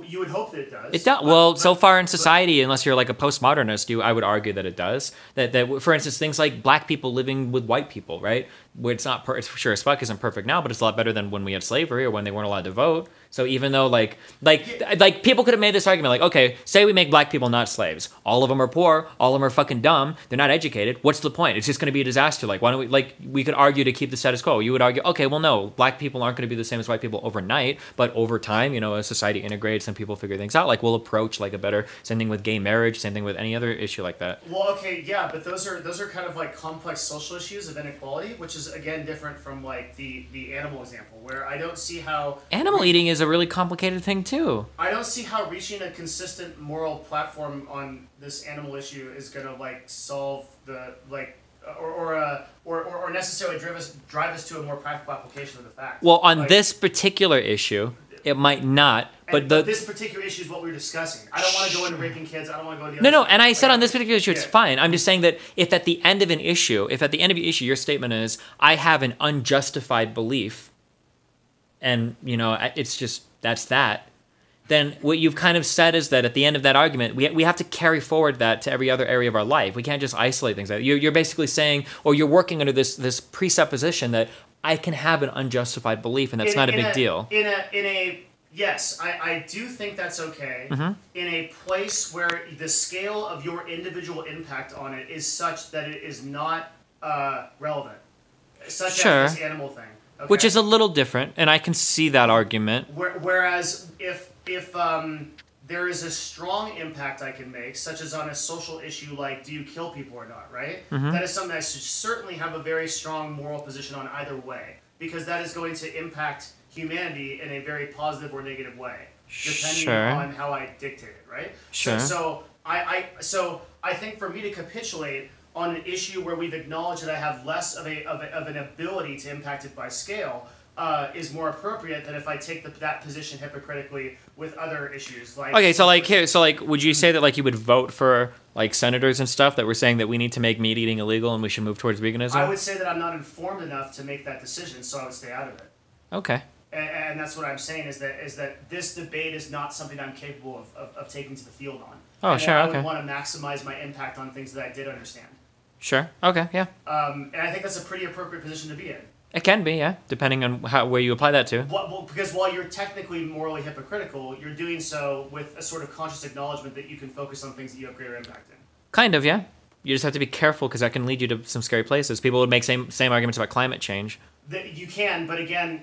You would hope that it does. It does. Well, so far in society, unless you're like a postmodernist, I would argue that it does. That for instance, things like black people living with white people, right? Where it's not sure as fuck isn't perfect now, but it's a lot better than when we had slavery or when they weren't allowed to vote. So even though like people could have made this argument like, okay, say we make black people not slaves. All of them are poor. All of them are fucking dumb. They're not educated. What's the point? It's just going to be a disaster. Like, why don't we could argue to keep the status quo. You would argue, okay, well, no, black people aren't going to be the same as white people overnight, but over time, as society integrates and people figure things out, like we'll approach like a better, same thing with gay marriage, same thing with any other issue like that. Well, okay, yeah, but those are kind of like complex social issues of inequality, which is again different from like the animal example, where I don't see how animal eating is a really complicated thing too. I don't see how reaching a consistent moral platform on this animal issue is gonna like solve the like or necessarily drive us to a more practical application of the fact. Well, on this particular issue, it might not. But this particular issue is what we were discussing. I don't want to go into raping kids. I don't want to go into the No, and I said on this particular issue, it's fine. I'm just saying that if at the end of your issue, your statement is, I have an unjustified belief, and, it's just, that's that, then what you've kind of said is that at the end of that argument, we have to carry forward that to every other area of our life. We can't just isolate things. You're basically saying, or you're working under this presupposition that I can have an unjustified belief, and that's not a big deal. Yes, I do think that's okay in a place where the scale of your individual impact on it is such that it is not relevant, such as this animal thing. Okay? Which is a little different, and I can see that argument. Whereas if there is a strong impact I can make, such as on a social issue like do you kill people or not, right? That is something I should certainly have a very strong moral position on either way, because that is going to impact humanity in a very positive or negative way, depending on how I dictate it, right? Sure. So I think for me to capitulate on an issue where we've acknowledged that I have less of an ability to impact it by scale is more appropriate than if I take that position hypocritically with other issues. Like okay, so would you say that like you would vote for like senators and stuff that were saying that we need to make meat eating illegal and we should move towards veganism? I would say that I'm not informed enough to make that decision, so I would stay out of it. Okay. And that's what I'm saying is that this debate is not something I'm capable of taking to the field on. Oh, and sure, I okay. would want to maximize my impact on things that I did understand. Sure. Okay. Yeah. And I think that's a pretty appropriate position to be in. It can be, yeah, depending on where you apply that to. Well, because while you're technically morally hypocritical, you're doing so with a sort of conscious acknowledgement that you can focus on things that you have greater impact in. Kind of, yeah. You just have to be careful because that can lead you to some scary places. People would make same arguments about climate change. You can, but again,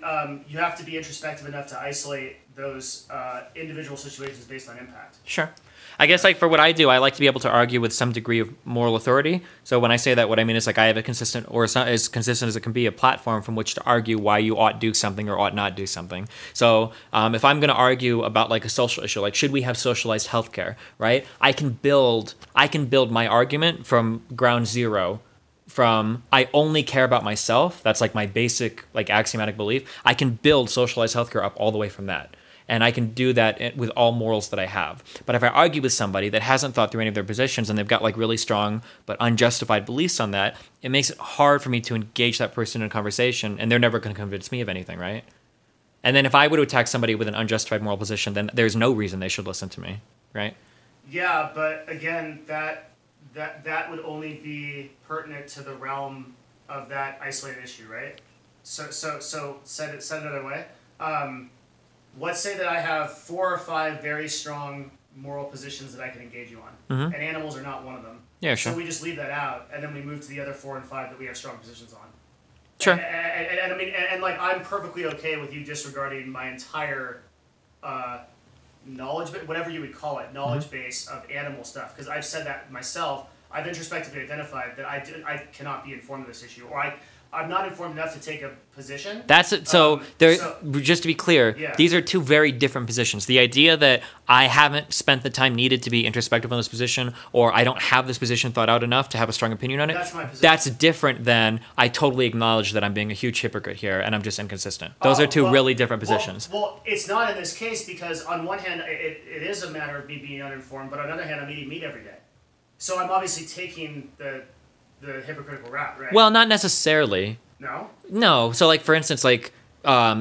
you have to be introspective enough to isolate those individual situations based on impact. Sure. I guess like for what I do, I like to be able to argue with some degree of moral authority. So when I say that, what I mean is like I have a consistent, or it's not as consistent as it can be, a platform from which to argue why you ought do something or ought not do something. So if I'm going to argue about like a social issue, like should we have socialized healthcare, right? I can build my argument from ground zero. From I only care about myself, that's like my basic like axiomatic belief. I can build socialized healthcare up all the way from that. And I can do that with all morals that I have. But if I argue with somebody that hasn't thought through any of their positions and they've got like really strong but unjustified beliefs on that, it makes it hard for me to engage that person in a conversation, and they're never going to convince me of anything, right? And then if I were to attack somebody with an unjustified moral position, then there's no reason they should listen to me, right? Yeah, but again, that would only be pertinent to the realm of that isolated issue, right? So said it another way. Let's say that I have 4 or 5 very strong moral positions that I can engage you on, and animals are not one of them. Yeah, sure. So we just leave that out, and then we move to the other 4 and 5 that we have strong positions on. Sure. And I mean, and like I'm perfectly okay with you disregarding my entire knowledge, whatever you would call it, knowledge base of animal stuff. Because I've said that myself. I've introspectively identified that I cannot be informed of this issue, or I'm not informed enough to take a position. That's it. Just to be clear, these are two very different positions. The idea that I haven't spent the time needed to be introspective on this position, or I don't have this position thought out enough to have a strong opinion on it, that's my position. That's different than I totally acknowledge that I'm being a huge hypocrite here and I'm just inconsistent. Those are two really different positions. Well, it's not in this case because on one hand, it is a matter of me being uninformed, but on the other hand, I'm eating meat every day. So I'm obviously taking the hypocritical route, right? Well, not necessarily. No? No. So, like, for instance, like,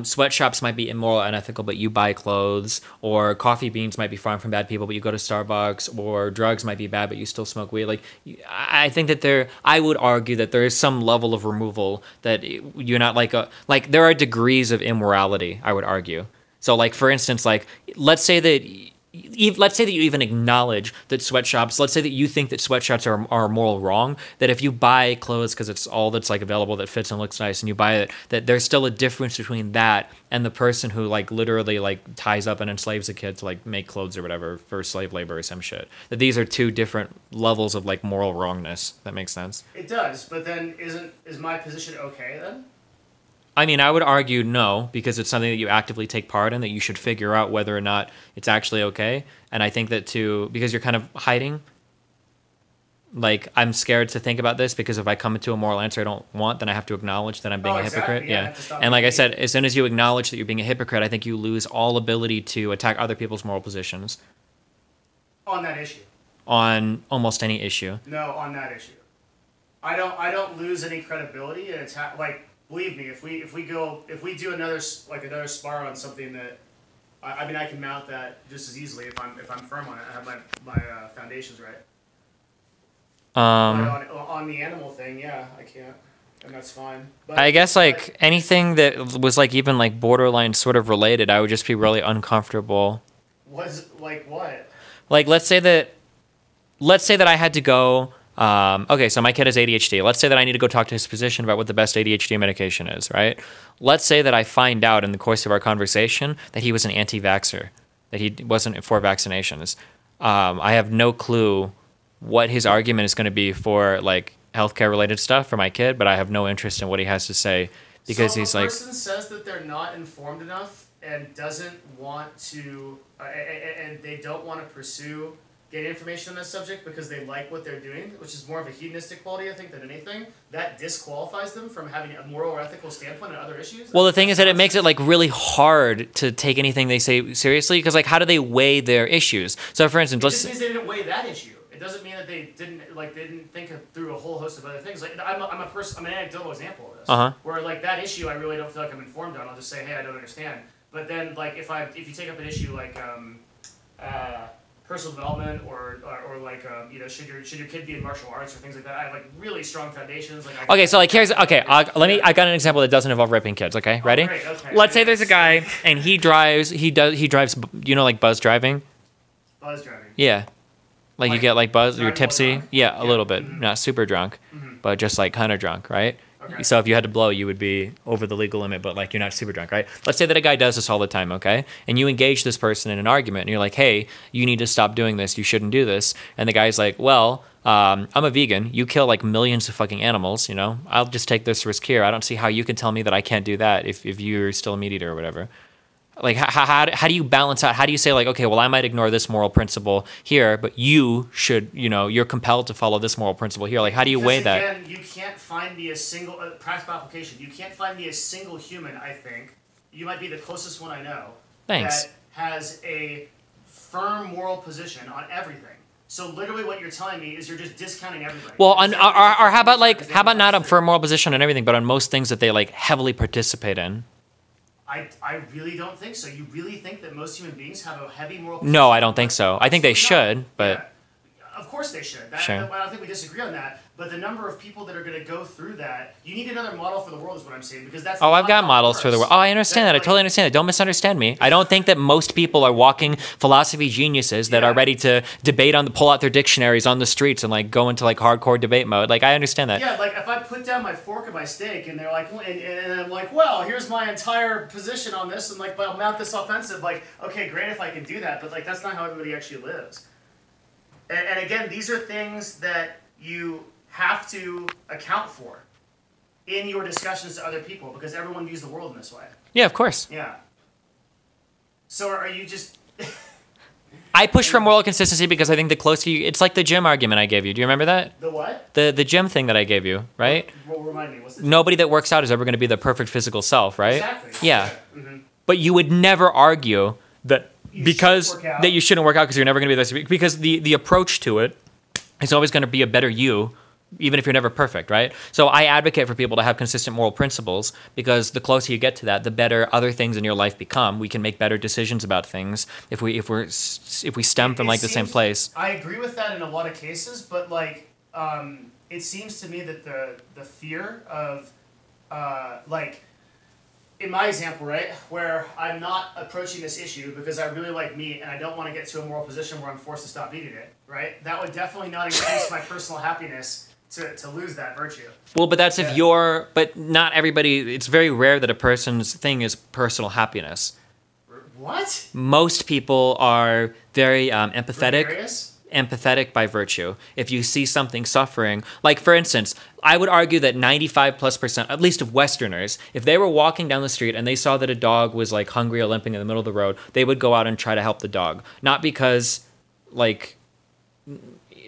sweatshops might be immoral and unethical, but you buy clothes, or coffee beans might be farmed from bad people, but you go to Starbucks, or drugs might be bad, but you still smoke weed. Like, I think that I would argue that there is some level of removal that you're not there are degrees of immorality, I would argue. So, like, for instance, like, let's say that you even acknowledge that sweatshops, let's say that you think that sweatshops are moral wrong, that if you buy clothes because it's all that's like available that fits and looks nice and you buy it, that there's still a difference between that and the person who like literally like ties up and enslaves a kid to like make clothes or whatever for slave labor or some shit. That these are two different levels of like moral wrongness. That makes sense? It does, but then is my position okay then? I mean, I would argue no, because it's something that you actively take part in, that you should figure out whether or not it's actually okay. And I think that because you're kind of hiding, like, I'm scared to think about this because if I come into a moral answer I don't want, then I have to acknowledge that I'm being a hypocrite. Yeah. And like I said, as soon as you acknowledge that you're being a hypocrite, I think you lose all ability to attack other people's moral positions. On that issue? On almost any issue. No, on that issue. I don't lose any credibility and attack, like, believe me, if we do another spar on something that, I mean, I can mount that just as easily if I'm firm on it. I have my foundations right. On the animal thing, yeah, I can't, and that's fine. But I guess like anything that was like even like borderline sort of related, I would just be really uncomfortable. Was like what? Like let's say that I had to go. Okay, so my kid has ADHD. Let's say that I need to go talk to his physician about what the best ADHD medication is, right? Let's say that I find out in the course of our conversation that he was an anti-vaxxer, that he wasn't for vaccinations. I have no clue what his argument is going to be for like healthcare related stuff for my kid, but I have no interest in what he has to say because he's like. So if a person says that they're not informed enough and doesn't want to, and they don't want to pursue getting information on this subject because they like what they're doing, which is more of a hedonistic quality, I think, than anything, that disqualifies them from having a moral or ethical standpoint on other issues. Well, the thing is that it makes it like really hard to take anything they say seriously because like how do they weigh their issues? So for instance, it just means they didn't weigh that issue. It doesn't mean that they didn't think through a whole host of other things. Like I'm an anecdotal example of this, where like that issue I really don't feel like I'm informed on. I'll just say, hey, I don't understand. But then like if you take up an issue like personal development or like should your kid be in martial arts or things like that, I have like really strong foundations. Like I got an example that doesn't involve raping kids. Okay, ready? Great, okay. Let's say there's a guy and he drives like buzz driving. Buzz driving. Yeah. Like you get like buzzed, you're tipsy. Yeah, a little bit. Not super drunk, but just like kind of drunk, right? Okay. So if you had to blow, you would be over the legal limit, but like you're not super drunk, right? Let's say that a guy does this all the time, okay? And you engage this person in an argument, and you're like, hey, you need to stop doing this. You shouldn't do this. And the guy's like, well, I'm a vegan. You kill like millions of fucking animals, I'll just take this risk here. I don't see how you can tell me that I can't do that if you're still a meat eater or whatever. Like, how do you balance out? How do you say, like, okay, well, I might ignore this moral principle here, but you should, you're compelled to follow this moral principle here. Like, how do you weigh that? Again, you can't find me a single, practical application. You can't find me a single human, I think. You might be the closest one I know. Thanks. That has a firm moral position on everything. So literally what you're telling me is you're just discounting everything. Well, or how about not a firm moral position on everything, but on most things that they, like, heavily participate in? I really don't think so. You really think that most human beings have a heavy moral position? No, I don't think so. I think they should, but... Yeah. Of course they should. Sure. I don't think we disagree on that. But the number of people that are going to go through that, you need another model for the world is what I'm saying. Because that's I've got models for the world. Oh, I understand that. I totally understand that. Don't misunderstand me. I don't think that most people are walking philosophy geniuses that are ready to debate pull out their dictionaries on the streets and like go into like hardcore debate mode. Like I understand that. Yeah, like if I put down my fork and my steak and they're like, and I'm like, well, here's my entire position on this and like, I'll mount this offensive. Like, okay, great if I can do that, but like that's not how everybody actually lives. And again, these are things that you have to account for in your discussions to other people because everyone views the world in this way. Yeah, of course. Yeah. So are you just... I push for moral consistency because I think the closer you... It's like the gym argument I gave you. Do you remember that? The what? The gym thing that I gave you, right? Well, remind me. What's the Nobody that works out is ever going to be the perfect physical self, right? Exactly. Yeah. Mm-hmm. But you would never argue that you shouldn't work out because you're never going to be this... Because the approach to it is always going to be a better you, even if you're never perfect, right? So I advocate for people to have consistent moral principles because the closer you get to that, the better other things in your life become. We can make better decisions about things if we stem from like the same place. I agree with that in a lot of cases, but like it seems to me that the fear of like in my example, right, where I'm not approaching this issue because I really like meat and I don't want to get to a moral position where I'm forced to stop eating it, right? That would definitely not increase my personal happiness to lose that virtue. Well, but that's if you're... But not everybody... It's very rare that a person's thing is personal happiness. What? Most people are very empathetic. Gregarious? Empathetic by virtue. If you see something suffering, like for instance, I would argue that 95+%, at least of Westerners, if they were walking down the street and they saw that a dog was like hungry or limping in the middle of the road, they would go out and try to help the dog. Not because like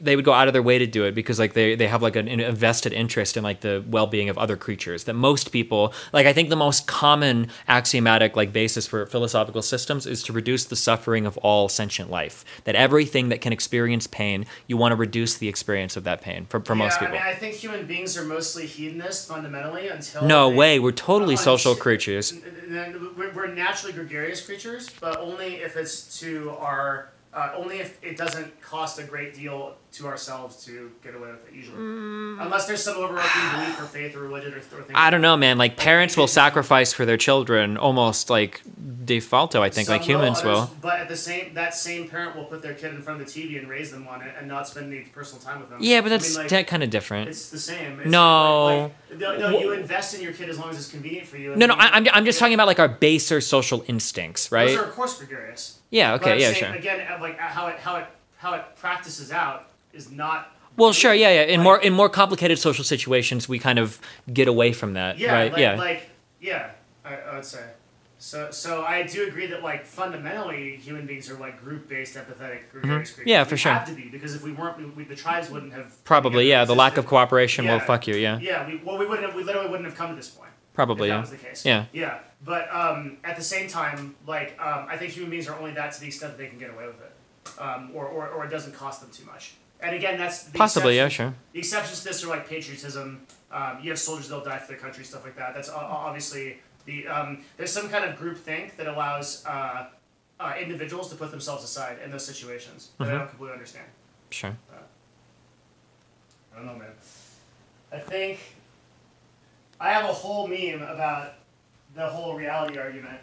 they would go out of their way to do it because like they have like an invested interest in like the well-being of other creatures that most people like. I think the most common axiomatic like basis for philosophical systems is to reduce the suffering of all sentient life, that everything that can experience pain, you want to reduce the experience of that pain for most people. I mean, I think human beings are mostly hedonists fundamentally until we're totally social creatures. We're naturally gregarious creatures, but only if it's to our only if it doesn't cost a great deal to ourselves to get away with it, usually. Unless there's some overarching belief or faith or religion or thing. I don't know, man. Like, parents will sacrifice for their children almost, like, defaulto, I think, like humans will. But at that same parent will put their kid in front of the TV and raise them on it and not spend any personal time with them. Yeah, but that's that kind of different. It's the same. No, you invest in your kid as long as it's convenient for you. No, I'm just talking about, like, our baser social instincts, right? Those are, of course, gregarious. Yeah, okay, yeah, sure. Again, like, how it practices out is not... Well, sure, yeah. In more complicated social situations, we kind of get away from that, right? I would say. So I do agree that like fundamentally human beings are like group-based, empathetic, gregarious creatures. Yeah, for sure. We have to be because if we weren't, the tribes wouldn't have. Probably, yeah. The lack of cooperation will fuck you, yeah. Yeah, we literally wouldn't have come to this point. Probably, if yeah. that was the case. Yeah. Yeah, but at the same time, like I think human beings are only that to the extent that they can get away with it, or it doesn't cost them too much. And again, that's the possibly, yeah, sure. The exceptions to this are like patriotism. You have soldiers that'll die for their country, stuff like that. That's obviously there's some kind of group think that allows individuals to put themselves aside in those situations that I don't completely understand. Sure. I don't know, man. I think I have a whole meme about the whole reality argument.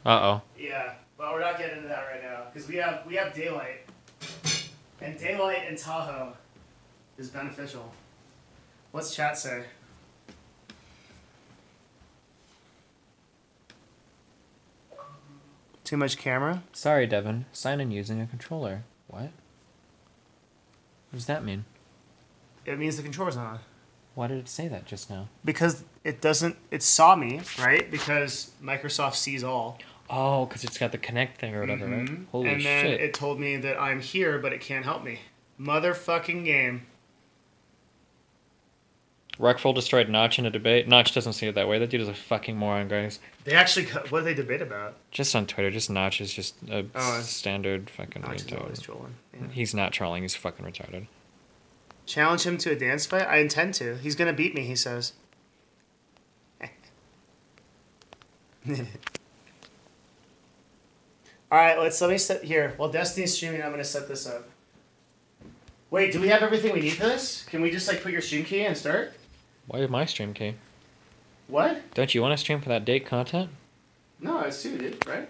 Uh-oh. Yeah, but we're not getting into that right now because we have daylight, and daylight in Tahoe is beneficial. What's chat say? Too much camera? Sorry, Devin. Sign in using a controller. What? What does that mean? It means the controller's not on. Why did it say that just now? Because it saw me, right? Because Microsoft sees all. Oh, because it's got the connect thing or whatever, right? Holy shit. And then it told me that I'm here, but it can't help me. Motherfucking game. Rockfall destroyed Notch in a debate. Notch doesn't see it that way. That dude is a fucking moron, guys. They actually... What did they debate about? Just on Twitter. Just Notch is just a standard fucking Notch retard. is always trolling. Yeah. He's not trolling. He's fucking retarded. Challenge him to a dance fight? I intend to. He's gonna beat me, he says. Alright, let me set... Here, while Destiny's streaming, I'm gonna set this up. Wait, do we have everything we need for this? Can we just like put your stream key and start? Why my stream key? What? Don't you want to stream for that date content? No, it's suited, right?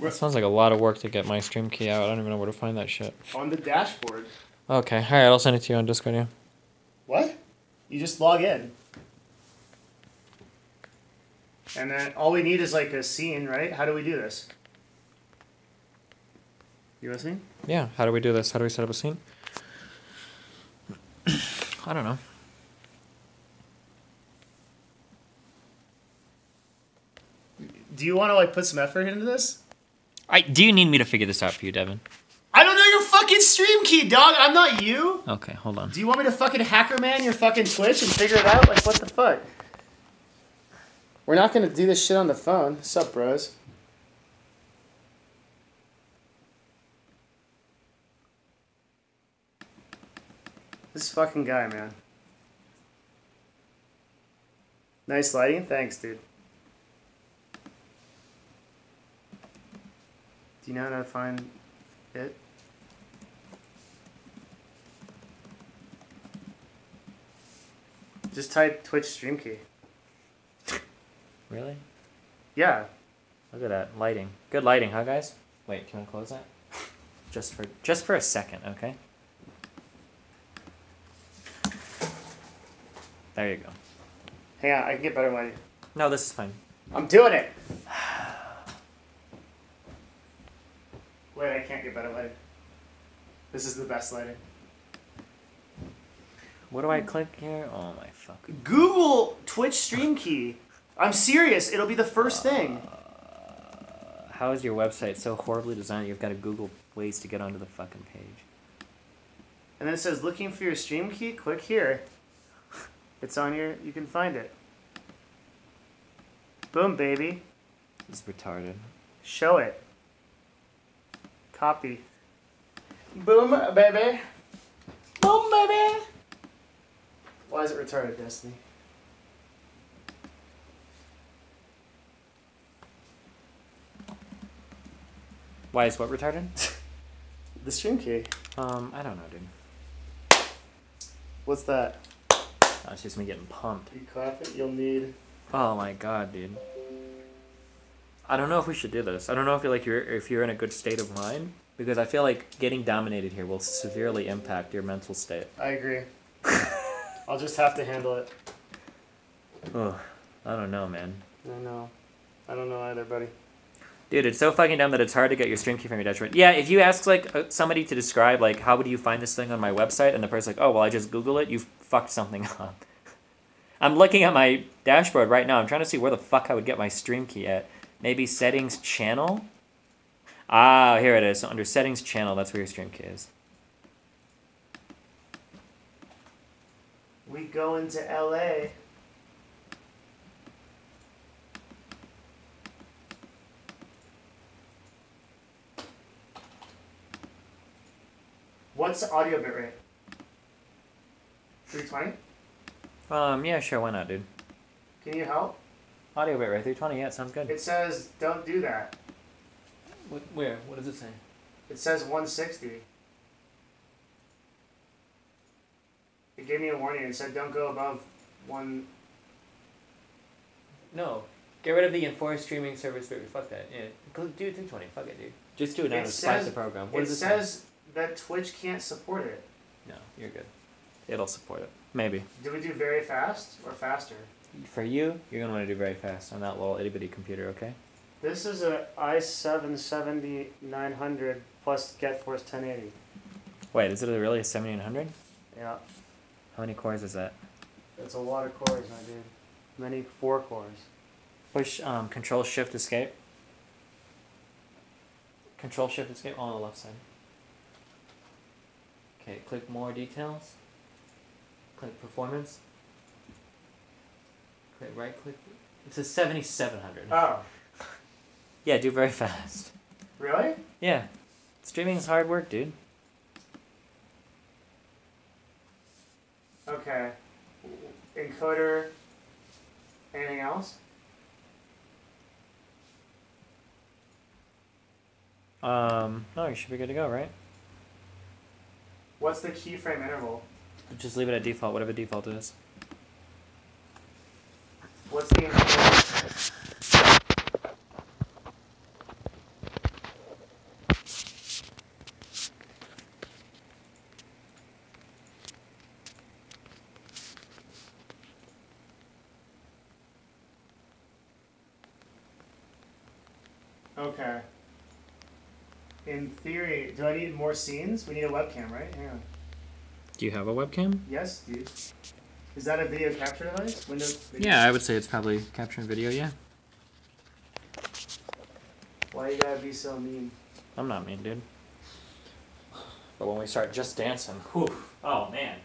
It sounds like a lot of work to get my stream key out. I don't even know where to find that shit. On the dashboard. Okay, alright, I'll send it to you on Discord, yeah. What? You just log in. And then all we need is like a scene, right? How do we do this? You listening? Yeah, how do we do this? How do we set up a scene? I don't know. Do you want to like put some effort into this? Do you need me to figure this out for you, Devin? I don't know your fucking stream key, dog. I'm not you. Okay, hold on. Do you want me to fucking hacker man your fucking Twitch and figure it out? Like, what the fuck? We're not gonna do this shit on the phone. Sup, bros? This fucking guy, man. Nice lighting. Thanks, dude. Do you know how to find it? Just type Twitch stream key. Really? Yeah. Look at that lighting. Good lighting, huh, guys? Wait, can I close that? Just for a second, okay? There you go. Hang on, I can get better lighting. No, this is fine. I'm doing it! Wait, I can't get better lighting. This is the best lighting. What do I click here? Oh my fuck. Google Twitch stream key. I'm serious, it'll be the first thing. How is your website so horribly designed you've got to Google ways to get onto the fucking page? And then it says, looking for your stream key? Click here. It's on your, you can find it. Boom, baby. This is retarded. Show it. Copy. Boom, baby. Boom, baby. Why is it retarded, Destiny? Why is what retarded? The stream key. I don't know, dude. What's that? Oh, it's just me getting pumped. You clap it, you'll need... Oh my god, dude. I don't know if we should do this. I don't know if you're in a good state of mind, because I feel like getting dominated here will severely impact your mental state. I agree. I'll just have to handle it. Ugh, I don't know, man. I know. I don't know either, buddy. Dude, it's so fucking dumb that it's hard to get your stream key from your dashboard. Yeah, if you ask like somebody to describe like how would you find this thing on my website, and the person's like, oh well, I just Google it, you've fucked something up. I'm looking at my dashboard right now. I'm trying to see where the fuck I would get my stream key at. Maybe settings channel? Ah, here it is. So under settings channel, that's where your stream key is. We go into LA. What's the audio bitrate? 320? Yeah, sure, why not, dude? Can you help? Audio bitrate 320, yeah, it sounds good. It says don't do that. Where? What does it say? It says 160. It gave me a warning. It said don't go above one. No. Get rid of the enforced streaming service bitrate. Fuck that. Yeah. Do 320. Fuck it, dude. Just do it now to spike the program. What does it say? says that Twitch can't support it. No, you're good. It'll support it. Maybe. Do we do very fast or faster? For you, you're going to want to do very fast on that little itty-bitty computer, okay? This is a i7-7900 plus GetForce 1080. Wait, is it really a 7900? Yeah. How many cores is that? That's a lot of cores, my dude. Many 4 cores. Push Control-Shift-Escape. Control-Shift-Escape on the left side. Okay, click More Details. Click Performance. Click right-click. It says 7700. Oh. Yeah, do very fast. Really? Yeah. Streaming is hard work, dude. Okay. Encoder. Anything else? No, you should be good to go, right? what's the keyframe interval? Just leave it at default, whatever default is. What's the interval? Okay. In theory, do I need more scenes? We need a webcam, right? Hang on. Do you have a webcam? Yes, dude. Is that a video capture device? Windows video? Yeah, I would say it's probably capturing video, yeah. Why you gotta be so mean? I'm not mean, dude. But when we start just dancing, whew, oh man.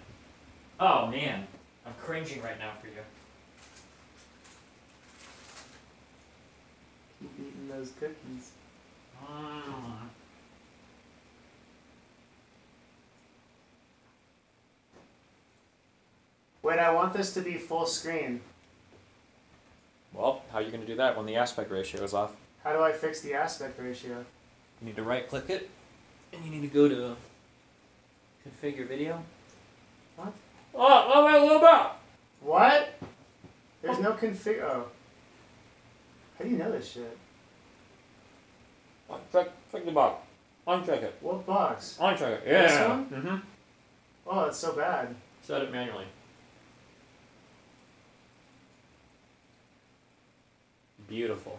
Oh man. I'm cringing right now for you. Keep eating those cookies. Wait, I want this to be full screen. Well, how are you going to do that when the aspect ratio is off? How do I fix the aspect ratio? You need to right click it, and you need to go to configure video. What? Oh, wait a little bit! What? There's no config. Oh. How do you know this shit? Check the box. Uncheck it. What box? Uncheck it. This Yeah. one? Mm-hmm. Oh, it's so bad. Set it manually. Beautiful.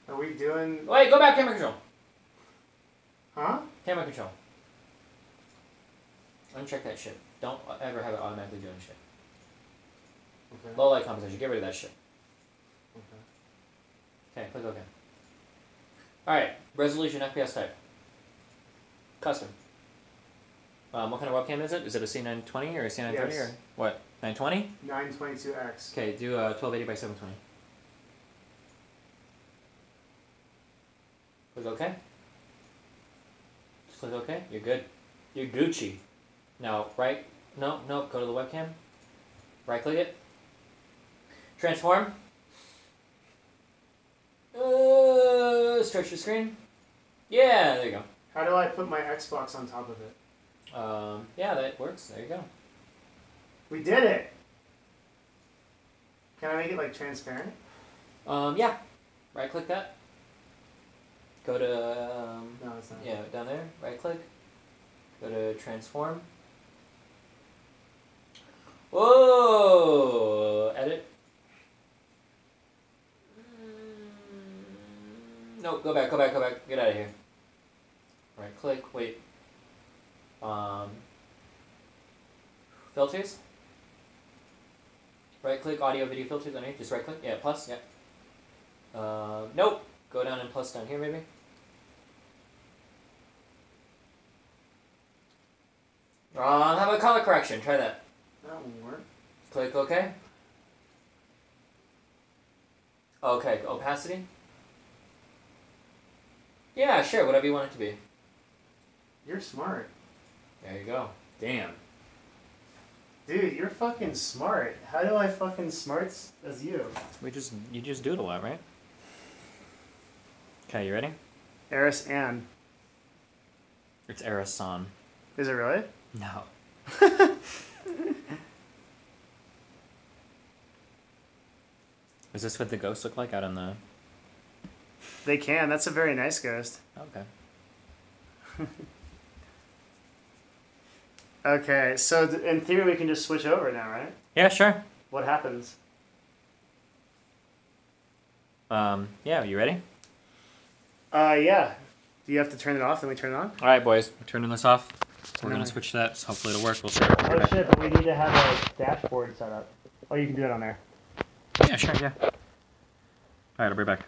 Are we doing... Wait, go back camera control. Huh? Camera control. Uncheck that shit. Don't ever have it automatically doing shit. Okay. Low light composition. Get rid of that shit. Okay. Okay, click OK. Alright, resolution, FPS type. Custom. What kind of webcam is it? Is it a C920 or a C930 Yes. or what? 920? 922X. Okay, do 1280 by 720. Click OK. Just click OK. You're good. You're Gucci. Now, right? No, go to the webcam. Right click it. Transform. Stretch the screen. Yeah, there you go. How do I put my Xbox on top of it? Yeah, that works. There you go. We did it! Can I make it like transparent? Yeah. Right click that. Go to No, it's not. yeah, down there. Right click. Go to transform. Whoa! Edit. No, go back. Get out of here. Right click. Wait. Filters. Right click audio video filters underneath. Just right click. Yeah, plus. Yeah. Nope. Go down and plus down here maybe. How about color correction? Try that. That won't work. Click OK. Okay, opacity. Yeah, sure, whatever you want it to be. You're smart. There you go. Damn. Dude, you're fucking smart. How do I fucking smarts as you? You just do it a lot, right? Okay, you ready? Eris Ann. It's Erasan. Is it really? No. Is this what the ghosts look like out in the... They can. That's a very nice ghost. Okay. Okay, so in theory we can just switch over now, right? Yeah, sure. What happens? Yeah, you ready? Yeah. Do you have to turn it off and we turn it on? Alright, boys. We're turning this off. We're going to Alright. switch to that. So hopefully it'll work. We'll start. Oh shit, but we need to have a dashboard set up. Oh, you can do it on there. Yeah, sure, yeah. Alright, I'll be back.